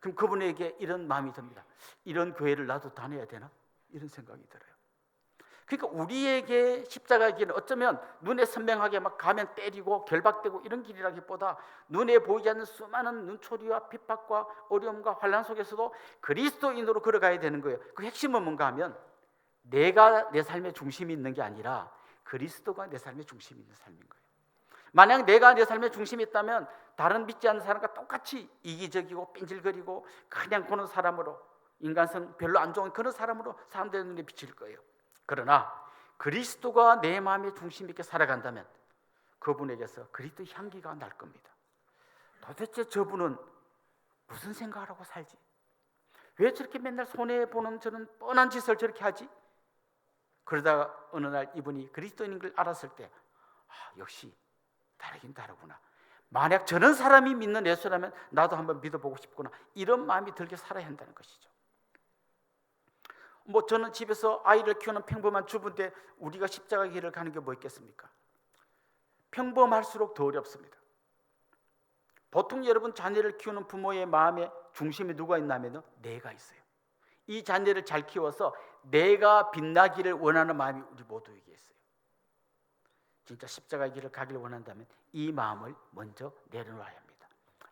그럼 그분에게 이런 마음이 듭니다. 이런 교회를 나도 다녀야 되나? 이런 생각이 들어요. 그러니까 우리에게 십자가의 길은 어쩌면 눈에 선명하게 막 가면 때리고 결박되고 이런 길이라기보다 눈에 보이지 않는 수많은 눈초리와 핍박과 어려움과 환난 속에서도 그리스도인으로 걸어가야 되는 거예요. 그 핵심은 뭔가 하면 내가 내 삶의 중심이 있는 게 아니라 그리스도가 내 삶의 중심이 있는 삶인 거예요. 만약 내가 내 삶의 중심이 있다면 다른 믿지 않는 사람과 똑같이 이기적이고 뺀질거리고 그냥 보는 사람으로, 인간성 별로 안 좋은 그런 사람으로 사람들의 눈에 비칠 거예요. 그러나 그리스도가 내 마음의 중심 있게 살아간다면 그분에게서 그리스도 향기가 날 겁니다. 도대체 저분은 무슨 생각을 하고 살지? 왜 저렇게 맨날 손해보는 저런 뻔한 짓을 저렇게 하지? 그러다가 어느 날 이분이 그리스도인인 걸 알았을 때 역시 다르긴 다르구나. 만약 저런 사람이 믿는 예수라면 나도 한번 믿어보고 싶구나. 이런 마음이 들게 살아야 한다는 것이죠. 저는 집에서 아이를 키우는 평범한 주부인데 우리가 십자가 길을 가는 게 뭐 있겠습니까? 평범할수록 더 어렵습니다. 보통 여러분 자녀를 키우는 부모의 마음의 중심에 누가 있냐면 내가 있어요. 이 자녀를 잘 키워서 내가 빛나기를 원하는 마음이 우리 모두에게 있어요. 진짜 십자가의 길을 가기를 원한다면 이 마음을 먼저 내려놔야 합니다.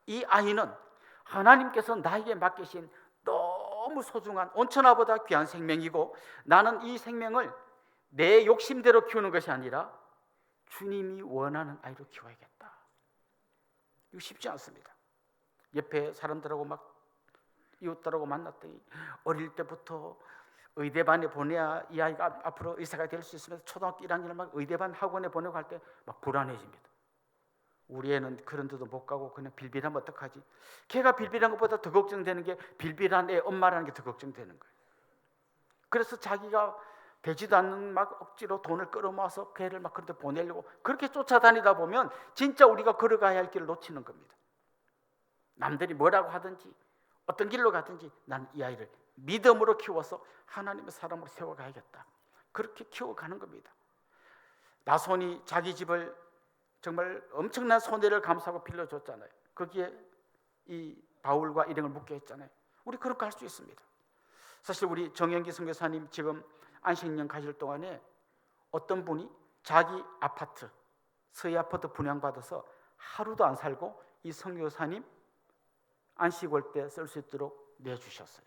이 아이는 하나님께서 나에게 맡기신 너무 소중한 온천하보다 귀한 생명이고 나는 이 생명을 내 욕심대로 키우는 것이 아니라 주님이 원하는 아이로 키워야겠다. 이거 쉽지 않습니다. 옆에 사람들하고 막 이웃들하고 만났더니 어릴 때부터 의대반에 보내야 이 아이가 앞으로 의사가 될 수 있으면서 초등학교 1학년을 막 의대반 학원에 보내고 할 때 막 불안해집니다. 우리 애는 그런 데도 못 가고 그냥 빌빌하면 어떡하지? 걔가 빌빌한 것보다 더 걱정되는 게 빌빌한 애 엄마라는 게 더 걱정되는 거예요. 그래서 자기가 되지도 않는 막 억지로 돈을 끌어모아서 그 애를 막 그런 데 보내려고 그렇게 쫓아다니다 보면 진짜 우리가 걸어가야 할 길을 놓치는 겁니다. 남들이 뭐라고 하든지 어떤 길로 가든지 나는 이 아이를 믿음으로 키워서 하나님의 사람으로 세워가야겠다. 그렇게 키워가는 겁니다. 나손이 자기 집을 정말 엄청난 손해를 감수하고 빌려줬잖아요. 거기에 이 바울과 일행을 묵게 했잖아요. 우리 그렇게 할 수 있습니다. 사실 우리 정영기 선교사님 지금 안식년 가실 동안에 어떤 분이 자기 아파트, 서희 아파트 분양받아서 하루도 안 살고 이 선교사님 안식 올 때 쓸 수 있도록 내주셨어요.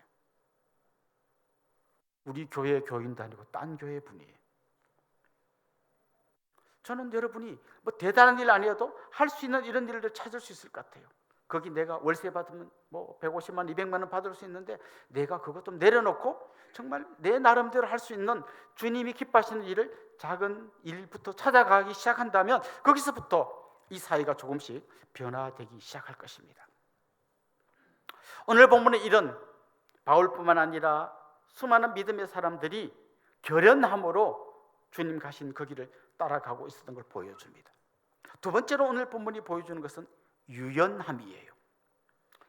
우리 교회 교인도 아니고 딴 교회 분이에요. 저는 여러분이 뭐 대단한 일 아니어도 할 수 있는 이런 일을 찾을 수 있을 것 같아요. 거기 내가 월세 받으면 뭐 150만 200만 원 받을 수 있는데 내가 그것 좀 내려놓고 정말 내 나름대로 할 수 있는 주님이 기뻐하시는 일을 작은 일부터 찾아가기 시작한다면 거기서부터 이 사회가 조금씩 변화되기 시작할 것입니다. 오늘 본문에 이런 바울뿐만 아니라 수많은 믿음의 사람들이 결연함으로 주님 가신 그 길을 따라가고 있었던 걸 보여줍니다. 두 번째로 오늘 본문이 보여주는 것은 유연함이에요.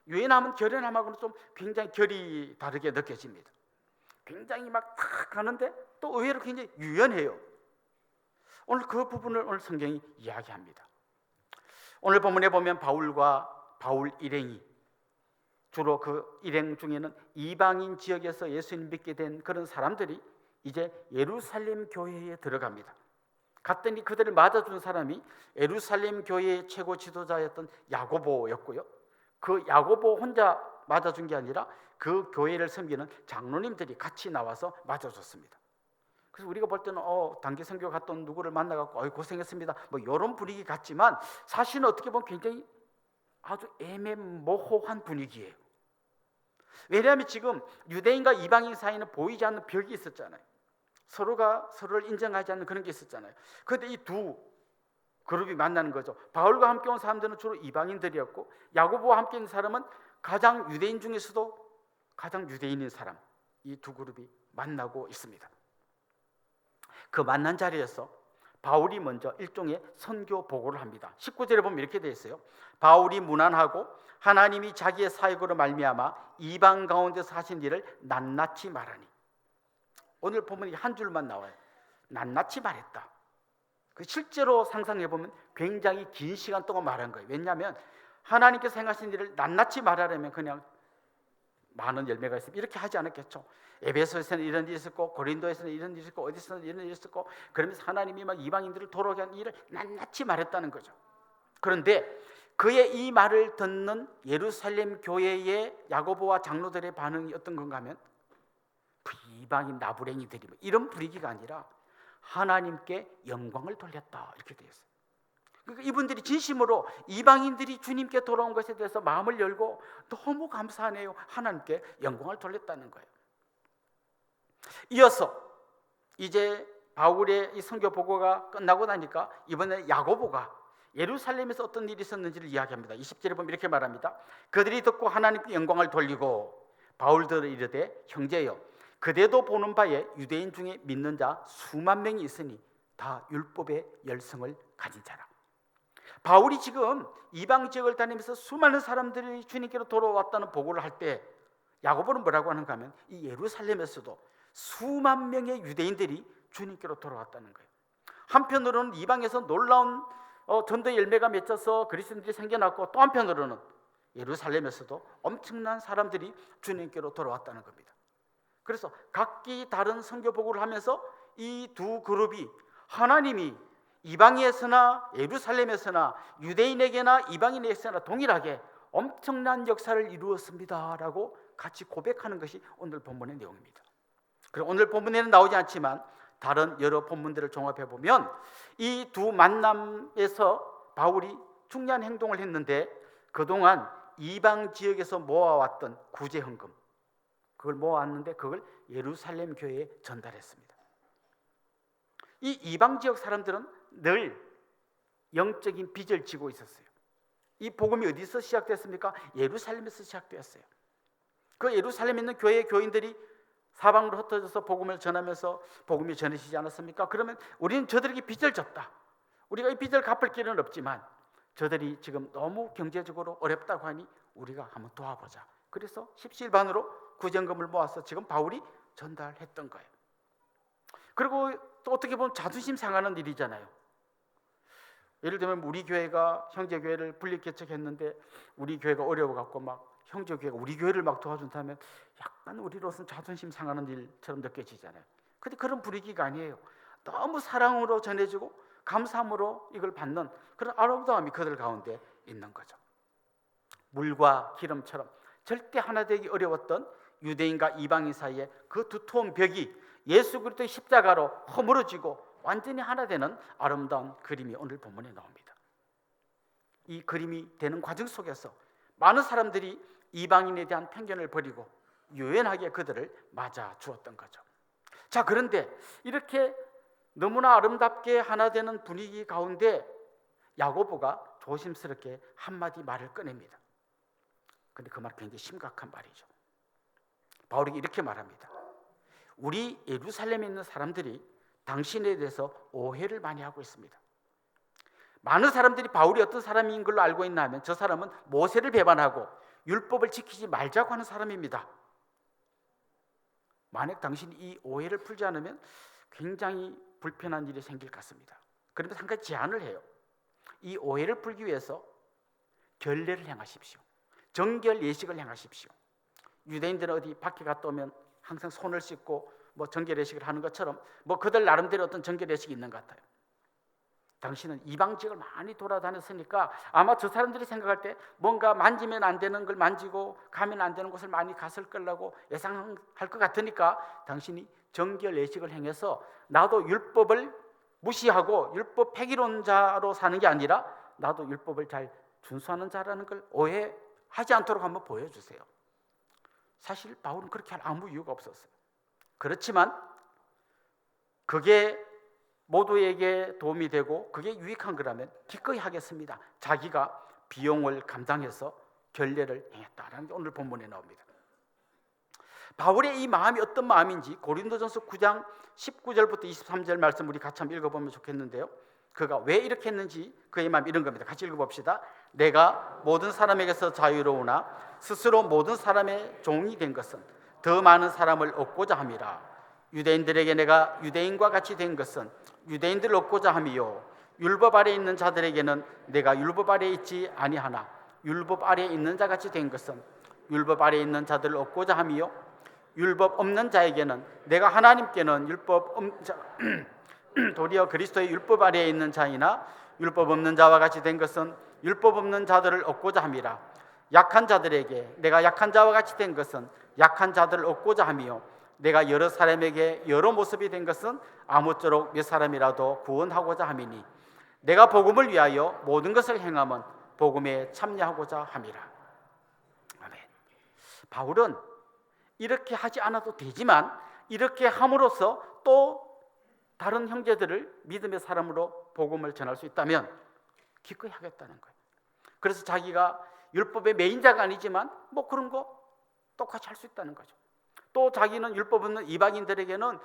유연함은 결연함하고는 좀 굉장히 결이 다르게 느껴집니다. 굉장히 막 탁 가는데 또 의외로 굉장히 유연해요. 오늘 그 부분을 오늘 성경이 이야기합니다. 오늘 본문에 보면 바울과 바울 일행이 주로 그 일행 중에는 이방인 지역에서 예수님 믿게 된 그런 사람들이 이제 예루살렘 교회에 들어갑니다. 갔더니 그들을 맞아준 사람이 예루살렘 교회의 최고 지도자였던 야고보였고요. 그 야고보 혼자 맞아준 게 아니라 그 교회를 섬기는 장로님들이 같이 나와서 맞아줬습니다. 그래서 우리가 볼 때는 단기 선교 갔던 누구를 만나갖고 고생했습니다 뭐 이런 분위기 같지만 사실은 어떻게 보면 굉장히 아주 애매모호한 분위기예요. 왜냐하면 지금 유대인과 이방인 사이는 보이지 않는 벽이 있었잖아요. 서로가 서로를 인정하지 않는 그런 게 있었잖아요. 그런데 이 두 그룹이 만나는 거죠. 바울과 함께 온 사람들은 주로 이방인들이었고 야고보와 함께 있는 사람은 가장 유대인 중에서도 가장 유대인인 사람, 이 두 그룹이 만나고 있습니다. 그 만난 자리에서 바울이 먼저 일종의 선교 보고를 합니다. 19절에 보면 이렇게 되어 있어요. 바울이 문안하고 하나님이 자기의 사역으로 말미암아 이방 가운데서 하신 일을 낱낱이 말하니. 오늘 보면 한 줄만 나와요. 낱낱이 말했다. 그 실제로 상상해 보면 굉장히 긴 시간 동안 말한 거예요. 왜냐하면 하나님께서 행하신 일을 낱낱이 말하려면 그냥 많은 열매가 있으면 이렇게 하지 않았겠죠. 에베소에서는 이런 일이 있었고 고린도에서는 이런 일이 있었고 어디서는 이런 일이 있었고 그러면서 하나님이 막 이방인들을 돌아오게 한 일을 낱낱이 말했다는 거죠. 그런데 그의 이 말을 듣는 예루살렘 교회의 야고보와 장로들의 반응이 어떤 건가 하면 이방인 나부랭이들이 이런 분위기가 아니라 하나님께 영광을 돌렸다 이렇게 되어 있어요. 그러니까 이분들이 진심으로 이방인들이 주님께 돌아온 것에 대해서 마음을 열고 너무 감사하네요. 하나님께 영광을 돌렸다는 거예요. 이어서 이제 바울의 이 선교 보고가 끝나고 나니까 이번에 야고보가 예루살렘에서 어떤 일이 있었는지를 이야기합니다. 20절에 보면 이렇게 말합니다. 그들이 듣고 하나님께 영광을 돌리고 바울들을 이르되 형제여 그대도 보는 바에 유대인 중에 믿는 자 수만 명이 있으니 다 율법의 열성을 가진 자라. 바울이 지금 이방 지역을 다니면서 수많은 사람들이 주님께로 돌아왔다는 보고를 할 때 야고보는 뭐라고 하는가 하면 이 예루살렘에서도 수만 명의 유대인들이 주님께로 돌아왔다는 거예요. 한편으로는 이방에서 놀라운 전도의 열매가 맺혀서 그리스도인들이 생겨났고 또 한편으로는 예루살렘에서도 엄청난 사람들이 주님께로 돌아왔다는 겁니다. 그래서 각기 다른 선교 보고를 하면서 이 두 그룹이 하나님이 이방에서나 예루살렘에서나 유대인에게나 이방인에게나 동일하게 엄청난 역사를 이루었습니다라고 같이 고백하는 것이 오늘 본문의 내용입니다. 그리고 오늘 본문에는 나오지 않지만 다른 여러 본문들을 종합해 보면 이 두 만남에서 바울이 중요한 행동을 했는데 그동안 이방 지역에서 모아왔던 구제 헌금 그걸 모아왔는데 그걸 예루살렘 교회에 전달했습니다. 이 이방 지역 사람들은 늘 영적인 빚을 지고 있었어요. 이 복음이 어디서 시작됐습니까? 예루살렘에서 시작되었어요. 그 예루살렘에 있는 교회의 교인들이 사방으로 흩어져서 복음을 전하면서 복음이 전해지지 않았습니까? 그러면 우리는 저들에게 빚을 졌다. 우리가 이 빚을 갚을 길은 없지만 저들이 지금 너무 경제적으로 어렵다고 하니 우리가 한번 도와보자. 그래서 십시일반으로 구제금을 모아서 지금 바울이 전달했던 거예요. 그리고 또 어떻게 보면 자존심 상하는 일이잖아요. 예를 들면 우리 교회가 형제 교회를 분립 개척했는데 우리 교회가 어려워갖고 막 형제 교회가 우리 교회를 막 도와준다면 약간 우리로서는 자존심 상하는 일처럼 느껴지잖아요. 근데 그런 분위기가 아니에요. 너무 사랑으로 전해지고 감사함으로 이걸 받는 그런 아름다움이 그들 가운데 있는 거죠. 물과 기름처럼 절대 하나 되기 어려웠던 유대인과 이방인 사이에 그 두터운 벽이 예수 그리스도의 십자가로 허물어지고 완전히 하나 되는 아름다운 그림이 오늘 본문에 나옵니다. 이 그림이 되는 과정 속에서 많은 사람들이 이방인에 대한 편견을 버리고 유연하게 그들을 맞아 주었던 거죠. 자, 그런데 이렇게 너무나 아름답게 하나 되는 분위기 가운데 야고보가 조심스럽게 한마디 말을 꺼냅니다. 근데 그 말 굉장히 심각한 말이죠. 바울이 이렇게 말합니다. 우리 예루살렘에 있는 사람들이 당신에 대해서 오해를 많이 하고 있습니다. 많은 사람들이 바울이 어떤 사람인 걸로 알고 있나 하면 저 사람은 모세를 배반하고 율법을 지키지 말자고 하는 사람입니다. 만약 당신이 이 오해를 풀지 않으면 굉장히 불편한 일이 생길 것 같습니다. 그러면서 한 가지 제안을 해요. 이 오해를 풀기 위해서 결례를 행하십시오. 정결 예식을 행하십시오. 유대인들은 어디 밖에 갔다 오면 항상 손을 씻고 뭐 정결 예식을 하는 것처럼 뭐 그들 나름대로 어떤 정결 예식이 있는 것 같아요. 당신은 이방 지역을 많이 돌아다녔으니까 아마 저 사람들이 생각할 때 뭔가 만지면 안 되는 걸 만지고 가면 안 되는 곳을 많이 갔을 거라고 예상할 것 같으니까 당신이 정결 예식을 행해서 나도 율법을 무시하고 율법 폐기론자로 사는 게 아니라 나도 율법을 잘 준수하는 자라는 걸 오해하지 않도록 한번 보여주세요. 사실 바울은 그렇게 할 아무 이유가 없었어요. 그렇지만 그게 모두에게 도움이 되고 그게 유익한 거라면 기꺼이 하겠습니다. 자기가 비용을 감당해서 결례를 행했다라는 게 오늘 본문에 나옵니다. 바울의 이 마음이 어떤 마음인지 고린도전서 9장 19절부터 23절 말씀 우리 같이 한번 읽어보면 좋겠는데요. 그가 왜 이렇게 했는지 그의 마음이 이런 겁니다. 같이 읽어봅시다. 내가 모든 사람에게서 자유로우나 스스로 모든 사람의 종이 된 것은 더 많은 사람을 얻고자 함이라. 유대인들에게 내가 유대인과 같이 된 것은 유대인들을 얻고자 함이요 율법 아래에 있는 자들에게는 내가 율법 아래에 있지 아니하나 율법 아래에 있는 자같이 된 것은 율법 아래에 있는 자들을 얻고자 함이요 율법 없는 자에게는 내가 하나님께는 율법 도리어 그리스도의 율법 아래에 있는 자이나 율법 없는 자와 같이 된 것은 율법 없는 자들을 얻고자 함이라. 약한 자들에게 내가 약한 자와 같이 된 것은 약한 자들을 얻고자 함이요 내가 여러 사람에게 여러 모습이 된 것은 아무쪼록 몇 사람이라도 구원하고자 함이니 내가 복음을 위하여 모든 것을 행함은 복음에 참여하고자 함이라. 아멘. 바울은 이렇게 하지 않아도 되지만 이렇게 함으로써 또 다른 형제들을 믿음의 사람으로 복음을 전할 수 있다면 기꺼이 하겠다는 거예요. 그래서 자기가 율법의 메인자가 아니지만 뭐 그런 거 똑같이 할 수 있다는 거죠. 또 자기는 율법 없는 이방인들에게는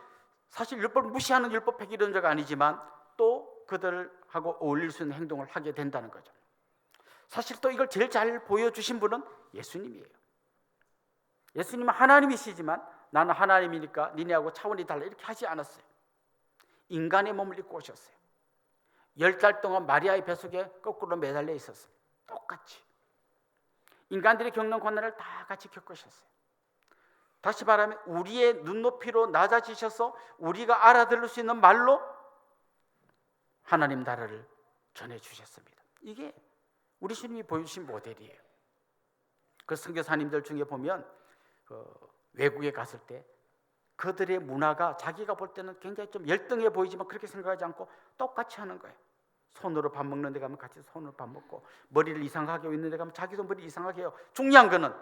사실 율법을 무시하는 율법 폐기론자가 아니지만 또 그들하고 어울릴 수 있는 행동을 하게 된다는 거죠. 사실 또 이걸 제일 잘 보여주신 분은 예수님이에요. 예수님은 하나님이시지만 나는 하나님이니까 니네하고 차원이 달라 이렇게 하지 않았어요. 인간의 몸을 입고 오셨어요. 10달 동안 마리아의 뱃속에 거꾸로 매달려 있었어요. 똑같이 인간들이 겪는 고난을 다 같이 겪으셨어요. 다시 말하면 우리의 눈높이로 낮아지셔서 우리가 알아들을 수 있는 말로 하나님 나라를 전해주셨습니다. 이게 우리 주님이 보여주신 모델이에요. 그 선교사님들 중에 보면 외국에 갔을 때 그들의 문화가 자기가 볼 때는 굉장히 좀 열등해 보이지만 그렇게 생각하지 않고 똑같이 하는 거예요. 손으로 밥 먹는 데 가면 같이 손으로 밥 먹고 머리를 이상하게 있는 데 가면 자기도 머리 이상하게 해요. 중요한 거는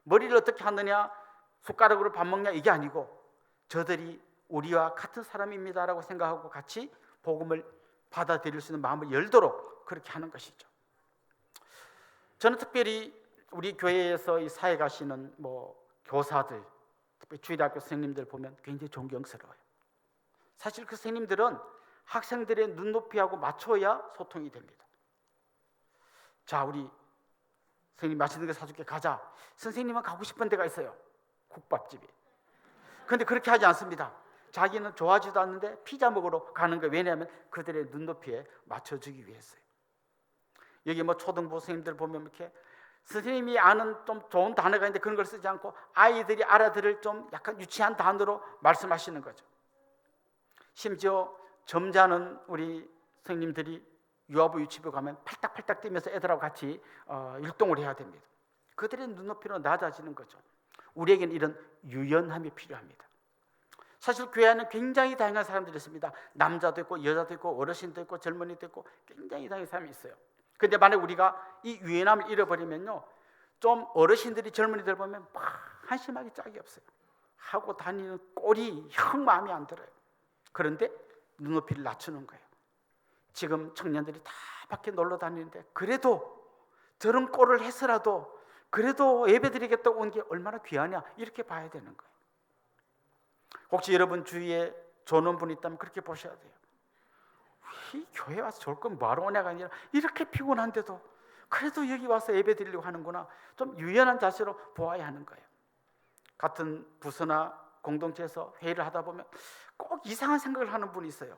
머리를 어떻게 하느냐 숟가락으로 밥 먹냐 이게 아니고 저들이 우리와 같은 사람입니다라고 생각하고 같이 복음을 받아들일 수 있는 마음을 열도록 그렇게 하는 것이죠. 저는 특별히 우리 교회에서 이 사회 가시는 뭐 교사들, 특별히 주일학교 선생님들 보면 굉장히 존경스러워요. 사실 그 선생님들은 학생들의 눈높이하고 맞춰야 소통이 됩니다. 자, 우리 선생님 맛있는 거 사줄게 가자. 선생님은 가고 싶은 데가 있어요. 국밥집이. 그런데 그렇게 하지 않습니다. 자기는 좋아하지도 않는데 피자 먹으러 가는 거예요. 왜냐하면 그들의 눈높이에 맞춰주기 위해서요. 여기 뭐 초등부 선생님들 보면 이렇게 선생님이 아는 좀 좋은 단어가 있는데 그런 걸 쓰지 않고 아이들이 알아들을 좀 약간 유치한 단어로 말씀하시는 거죠. 심지어 점잖은 우리 선생님들이 유아부 유치부 가면 팔딱팔딱 뛰면서 애들하고 같이 율동을 해야 됩니다. 그들의 눈높이로 낮아지는 거죠. 우리에게는 이런 유연함이 필요합니다. 사실 교회 안에 굉장히 다양한 사람들이 있습니다. 남자도 있고 여자도 있고 어르신도 있고 젊은이도 있고 굉장히 다양한 사람이 있어요. 그런데 만약 우리가 이 유연함을 잃어버리면요 좀 어르신들이 젊은이들 보면 막 한심하기 짝이 없어요. 하고 다니는 꼴이 영 마음에 안 들어요. 그런데 눈높이를 낮추는 거예요. 지금 청년들이 다 밖에 놀러 다니는데 그래도 저런 꼴을 해서라도 그래도 예배드리겠다고 온 게 얼마나 귀하냐, 이렇게 봐야 되는 거예요. 혹시 여러분 주위에 조는 분 있다면 그렇게 보셔야 돼요. 이 교회 와서 좋을 건 뭐하러 오냐가 아니라 이렇게 피곤한데도 그래도 여기 와서 예배 드리려고 하는구나, 좀 유연한 자세로 보아야 하는 거예요. 같은 부서나 공동체에서 회의를 하다 보면 꼭 이상한 생각을 하는 분이 있어요.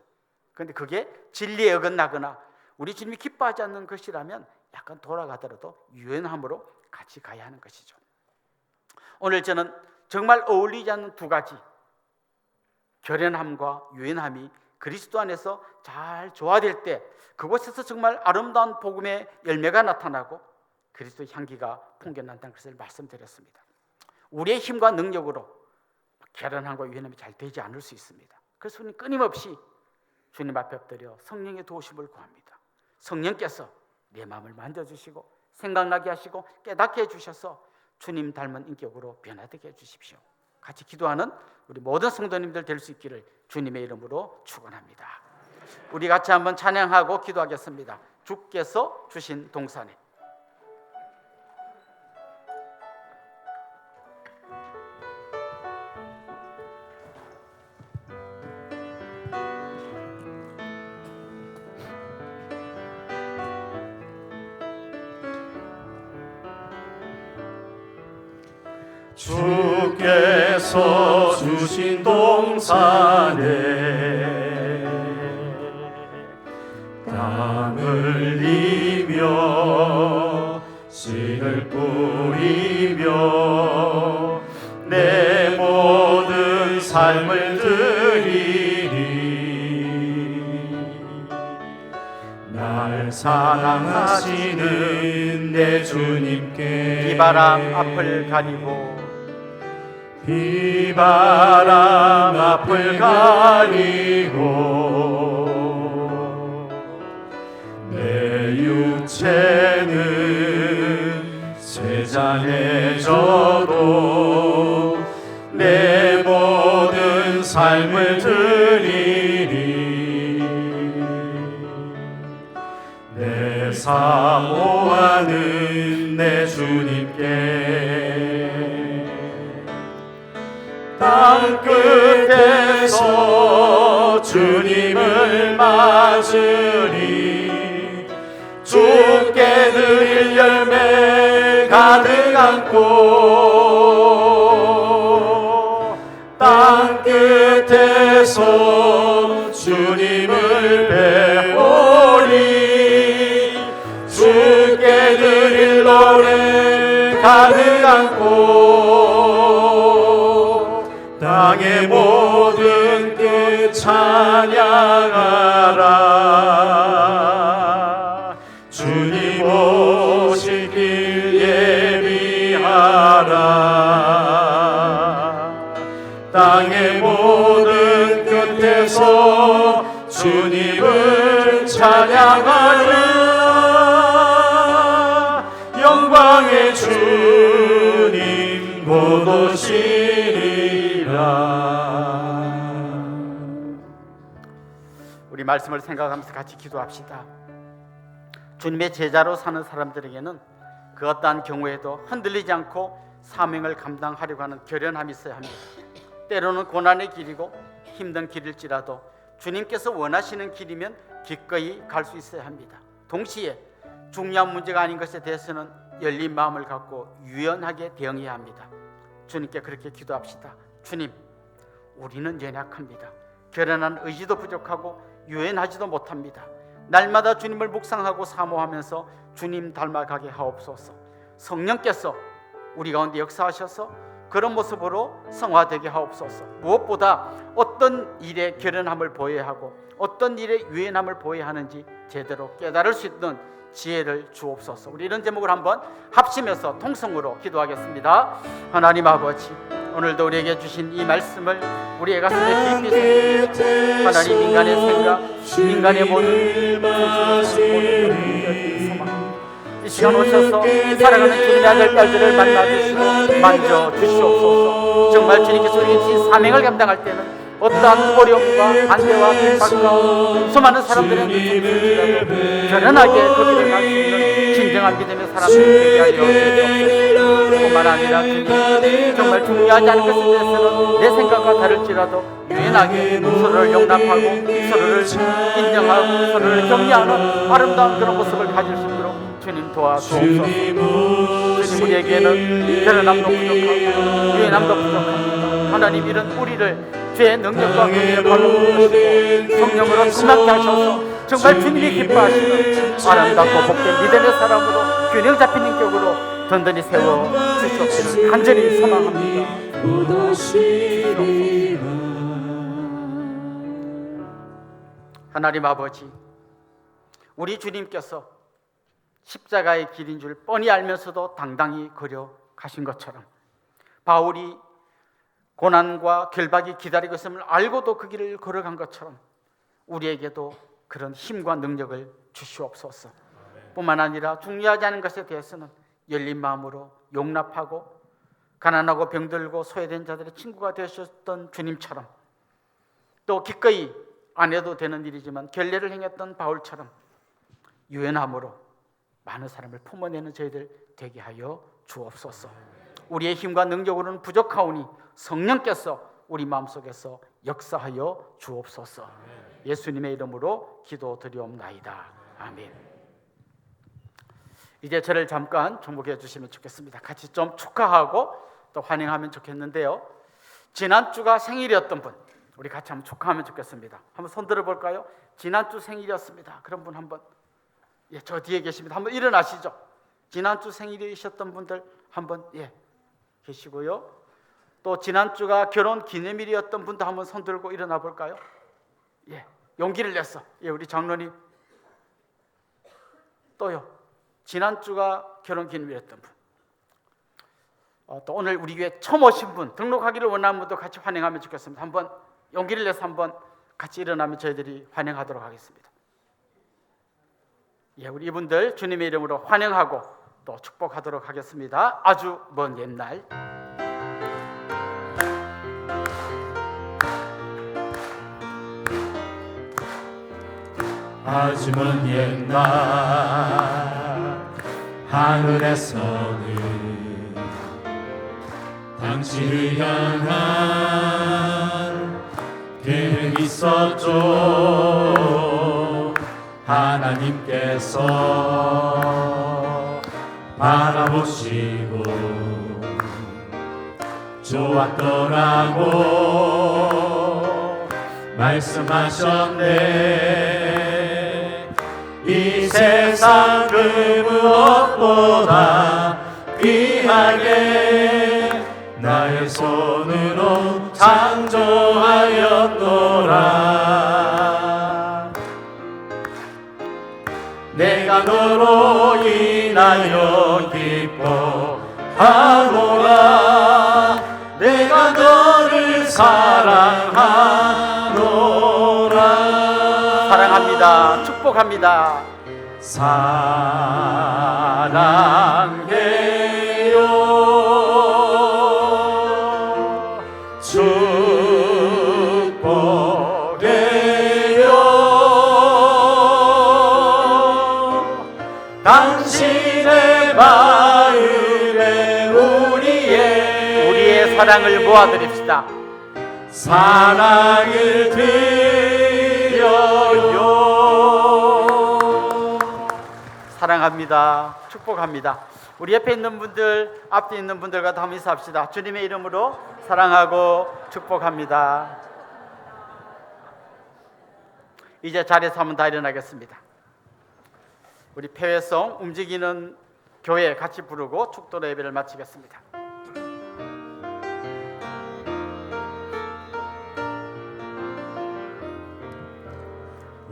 그런데 그게 진리에 어긋나거나 우리 주님이 기뻐하지 않는 것이라면 약간 돌아가더라도 유연함으로 같이 가야 하는 것이죠. 오늘 저는 정말 어울리지 않는 두 가지, 결연함과 유연함이 그리스도 안에서 잘 조화될 때 그곳에서 정말 아름다운 복음의 열매가 나타나고 그리스도의 향기가 풍겨난다는 것을 말씀드렸습니다. 우리의 힘과 능력으로 결연함과 유연함이 잘 되지 않을 수 있습니다. 그래서 우리는 끊임없이 주님 앞에 엎드려 성령의 도우심을 구합니다. 성령께서 내 마음을 만져주시고 생각나게 하시고 깨닫게 해주셔서 주님 닮은 인격으로 변화되게 해주십시오. 같이 기도하는 우리 모든 성도님들 될 수 있기를 주님의 이름으로 축원합니다. 우리 같이 한번 찬양하고 기도하겠습니다. 주께서 주신 동산에. 주께서 주신 동산에 땀 흘리며 씨를 뿌리며 내 모든 삶을 드리리. 날 사랑하시는 내 주님께 비바람 앞을 가리고 비바람 앞을 가리고 내 육체는 쇠잔해져도 내 모든 삶을 드리리. 내 사모하는 내 주님께 땅 끝에서 주님을 맞으리. 주께 드릴 열매 가득 안고 땅 끝에서 주님을 배우리. 주께 드릴 노래 가득 안고 땅의 모든 끝 찬양하라. 주님 오실 길 예비하라. 땅의 모든 끝에서 주님을 찬양하라. 영광의 주님 곧 오시리라. 우리 말씀을 생각하면서 같이 기도합시다. 주님의 제자로 사는 사람들에게는 그 어떠한 경우에도 흔들리지 않고 사명을 감당하려고 하는 결연함이 있어야 합니다. 때로는 고난의 길이고 힘든 길일지라도 주님께서 원하시는 길이면 기꺼이 갈 수 있어야 합니다. 동시에 중요한 문제가 아닌 것에 대해서는 열린 마음을 갖고 유연하게 대응해야 합니다. 주님께 그렇게 기도합시다. 주님, 우리는 연약합니다. 결연한 의지도 부족하고 유연하지도 못합니다. 날마다 주님을 묵상하고 사모하면서 주님 닮아가게 하옵소서. 성령께서 우리 가운데 역사하셔서 그런 모습으로 성화되게 하옵소서. 무엇보다 어떤 일에 결연함을 보여야 하고 어떤 일에 유연함을 보여야 하는지 제대로 깨달을 수 있는 지혜를 주옵소서. 우리 이런 제목을 한번 합심해서 통성으로 기도하겠습니다. 하나님 아버지, 오늘도 우리에게 주신 이 말씀을 우리의 가슴에 깊이 새기고 하나님, 인간의 생각, 인간의 모든 소망, 이 시간 오셔서 사랑하는 주님의 아들 딸들을 만나주시고 만져주시옵소서. 정말 주님께서 우리에게 주신 사명을 감당할 때는 어떠한 어려움과 반대와 핍박과 수많은 사람들의 눈치라도 결연하게 거기를 갈 수 있는 진정한 믿음의 사람들이 되게 하여 주시옵소서. 뿐만 아니라 주님, 정말 중요하지 않은 것에 대해서는 내 생각과 다를지라도 유연하게 서로를 용납하고 서로를 인정하고 서로를 격려하는 아름다운 그런 모습을 가질 수 있도록 주님 도와주옵소서. 주님, 우리에게는 결연함도 부족하고 유연함도 부족합니다. 하나님, 이런 우리를 죄의 능력과 권위에 발로 묶으시고 성령으로 충만케 하셔서 정말 주님이 기뻐하시는 아름답고 복된 믿음의 사람으로 균형 잡힌 인격으로 든든히 세워 주시옵기를 간절히 소망합니다. 하나님 아버지, 우리 주님께서 십자가의 길인 줄 뻔히 알면서도 당당히 걸어가신 것처럼 바울이 고난과 결박이 기다리고 있음을 알고도 그 길을 걸어간 것처럼 우리에게도 그런 힘과 능력을 주시옵소서. 뿐만 아니라 중요하지 않은 것에 대해서는 열린 마음으로 용납하고 가난하고 병들고 소외된 자들의 친구가 되셨던 주님처럼, 또 기꺼이 안 해도 되는 일이지만 결례를 행했던 바울처럼 유연함으로 많은 사람을 품어내는 저희들 되게 하여 주옵소서. 우리의 힘과 능력으로는 부족하오니 성령께서 우리 마음속에서 역사하여 주옵소서. 예수님의 이름으로 기도드리옵나이다. 아멘. 이제 저를 잠깐 주목해 주시면 좋겠습니다. 같이 좀 축하하고 또 환영하면 좋겠는데요. 지난주가 생일이었던 분, 우리 같이 한번 축하하면 좋겠습니다. 한번 손 들어볼까요? 지난주 생일이었습니다. 그런 분 한번, 예, 저 뒤에 계십니다. 한번 일어나시죠. 지난주 생일이셨던 분들 한번, 예, 계시고요. 또 지난주가 결혼 기념일이었던 분도 한번 손 들고 일어나 볼까요? 예, 용기를 냈어. 예, 우리 장로님. 또요, 지난주가 결혼 기념일이었던 분. 또 오늘 우리 교회 처음 오신 분, 등록하기를 원하는 분도 같이 환영하면 좋겠습니다. 한번 용기를 내서 한번 같이 일어나면 저희들이 환영하도록 하겠습니다. 예, 우리 이분들 주님의 이름으로 환영하고 또 축복하도록 하겠습니다. 아주 먼 옛날, 아주 먼 옛날 하늘에서는 당신을 향한 계획이 있었죠. 하나님께서 바라보시고 좋았더라고 말씀하셨네. 이 세상 그 무엇보다 귀하게 나의 손으로 창조하였노라. 내가 너로 인하여 기뻐하노라. 내가 너를 사랑하노라. 사랑합니다. 축복합니다. 사랑해요. 축복해요. 당신의 마음에 우리의 사랑을 모아드립시다. 사랑을 드려요. 사랑합니다. 축복합니다. 우리 옆에 있는 분들, 앞에 있는 분들과 다 한번 인사합시다. 주님의 이름으로 사랑하고 축복합니다. 이제 자리에서 한번 다 일어나겠습니다. 우리 폐회성 움직이는 교회 같이 부르고 축도로 예배를 마치겠습니다.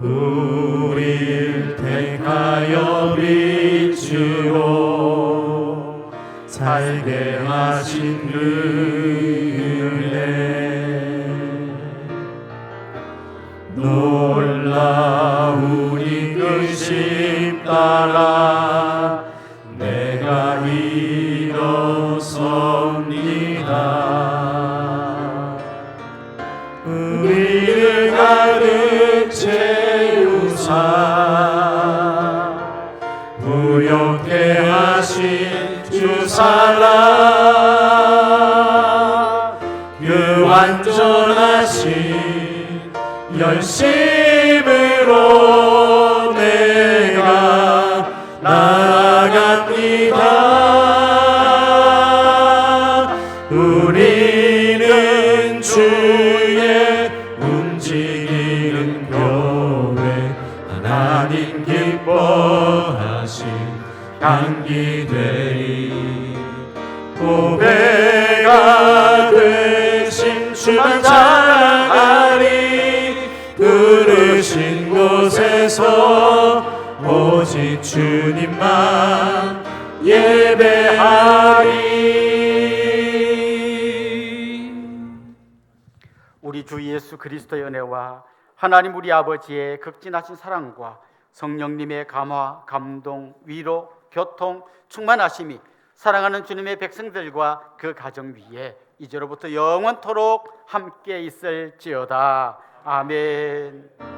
우릴 택하여 비추어 살게 하신 은혜 놀라우니 그 심 따라 예배하신 주 사랑 그 완전하신 열심으로 내가 나아갑니다. 우리는 주의 움직이는 교회 하나님 기뻐하신 향기 되리 고배가 되신 주만 자랑하리 부르신 곳에서 오직 주님만 예배하리. 우리 주 예수 그리스도의 은혜와 하나님 우리 아버지의 극진하신 사랑과 성령님의 감화, 감동, 위로, 교통, 충만하심이 사랑하는 주님의 백성들과 그 가정 위에 이제로부터 영원토록 함께 있을지어다. 아멘.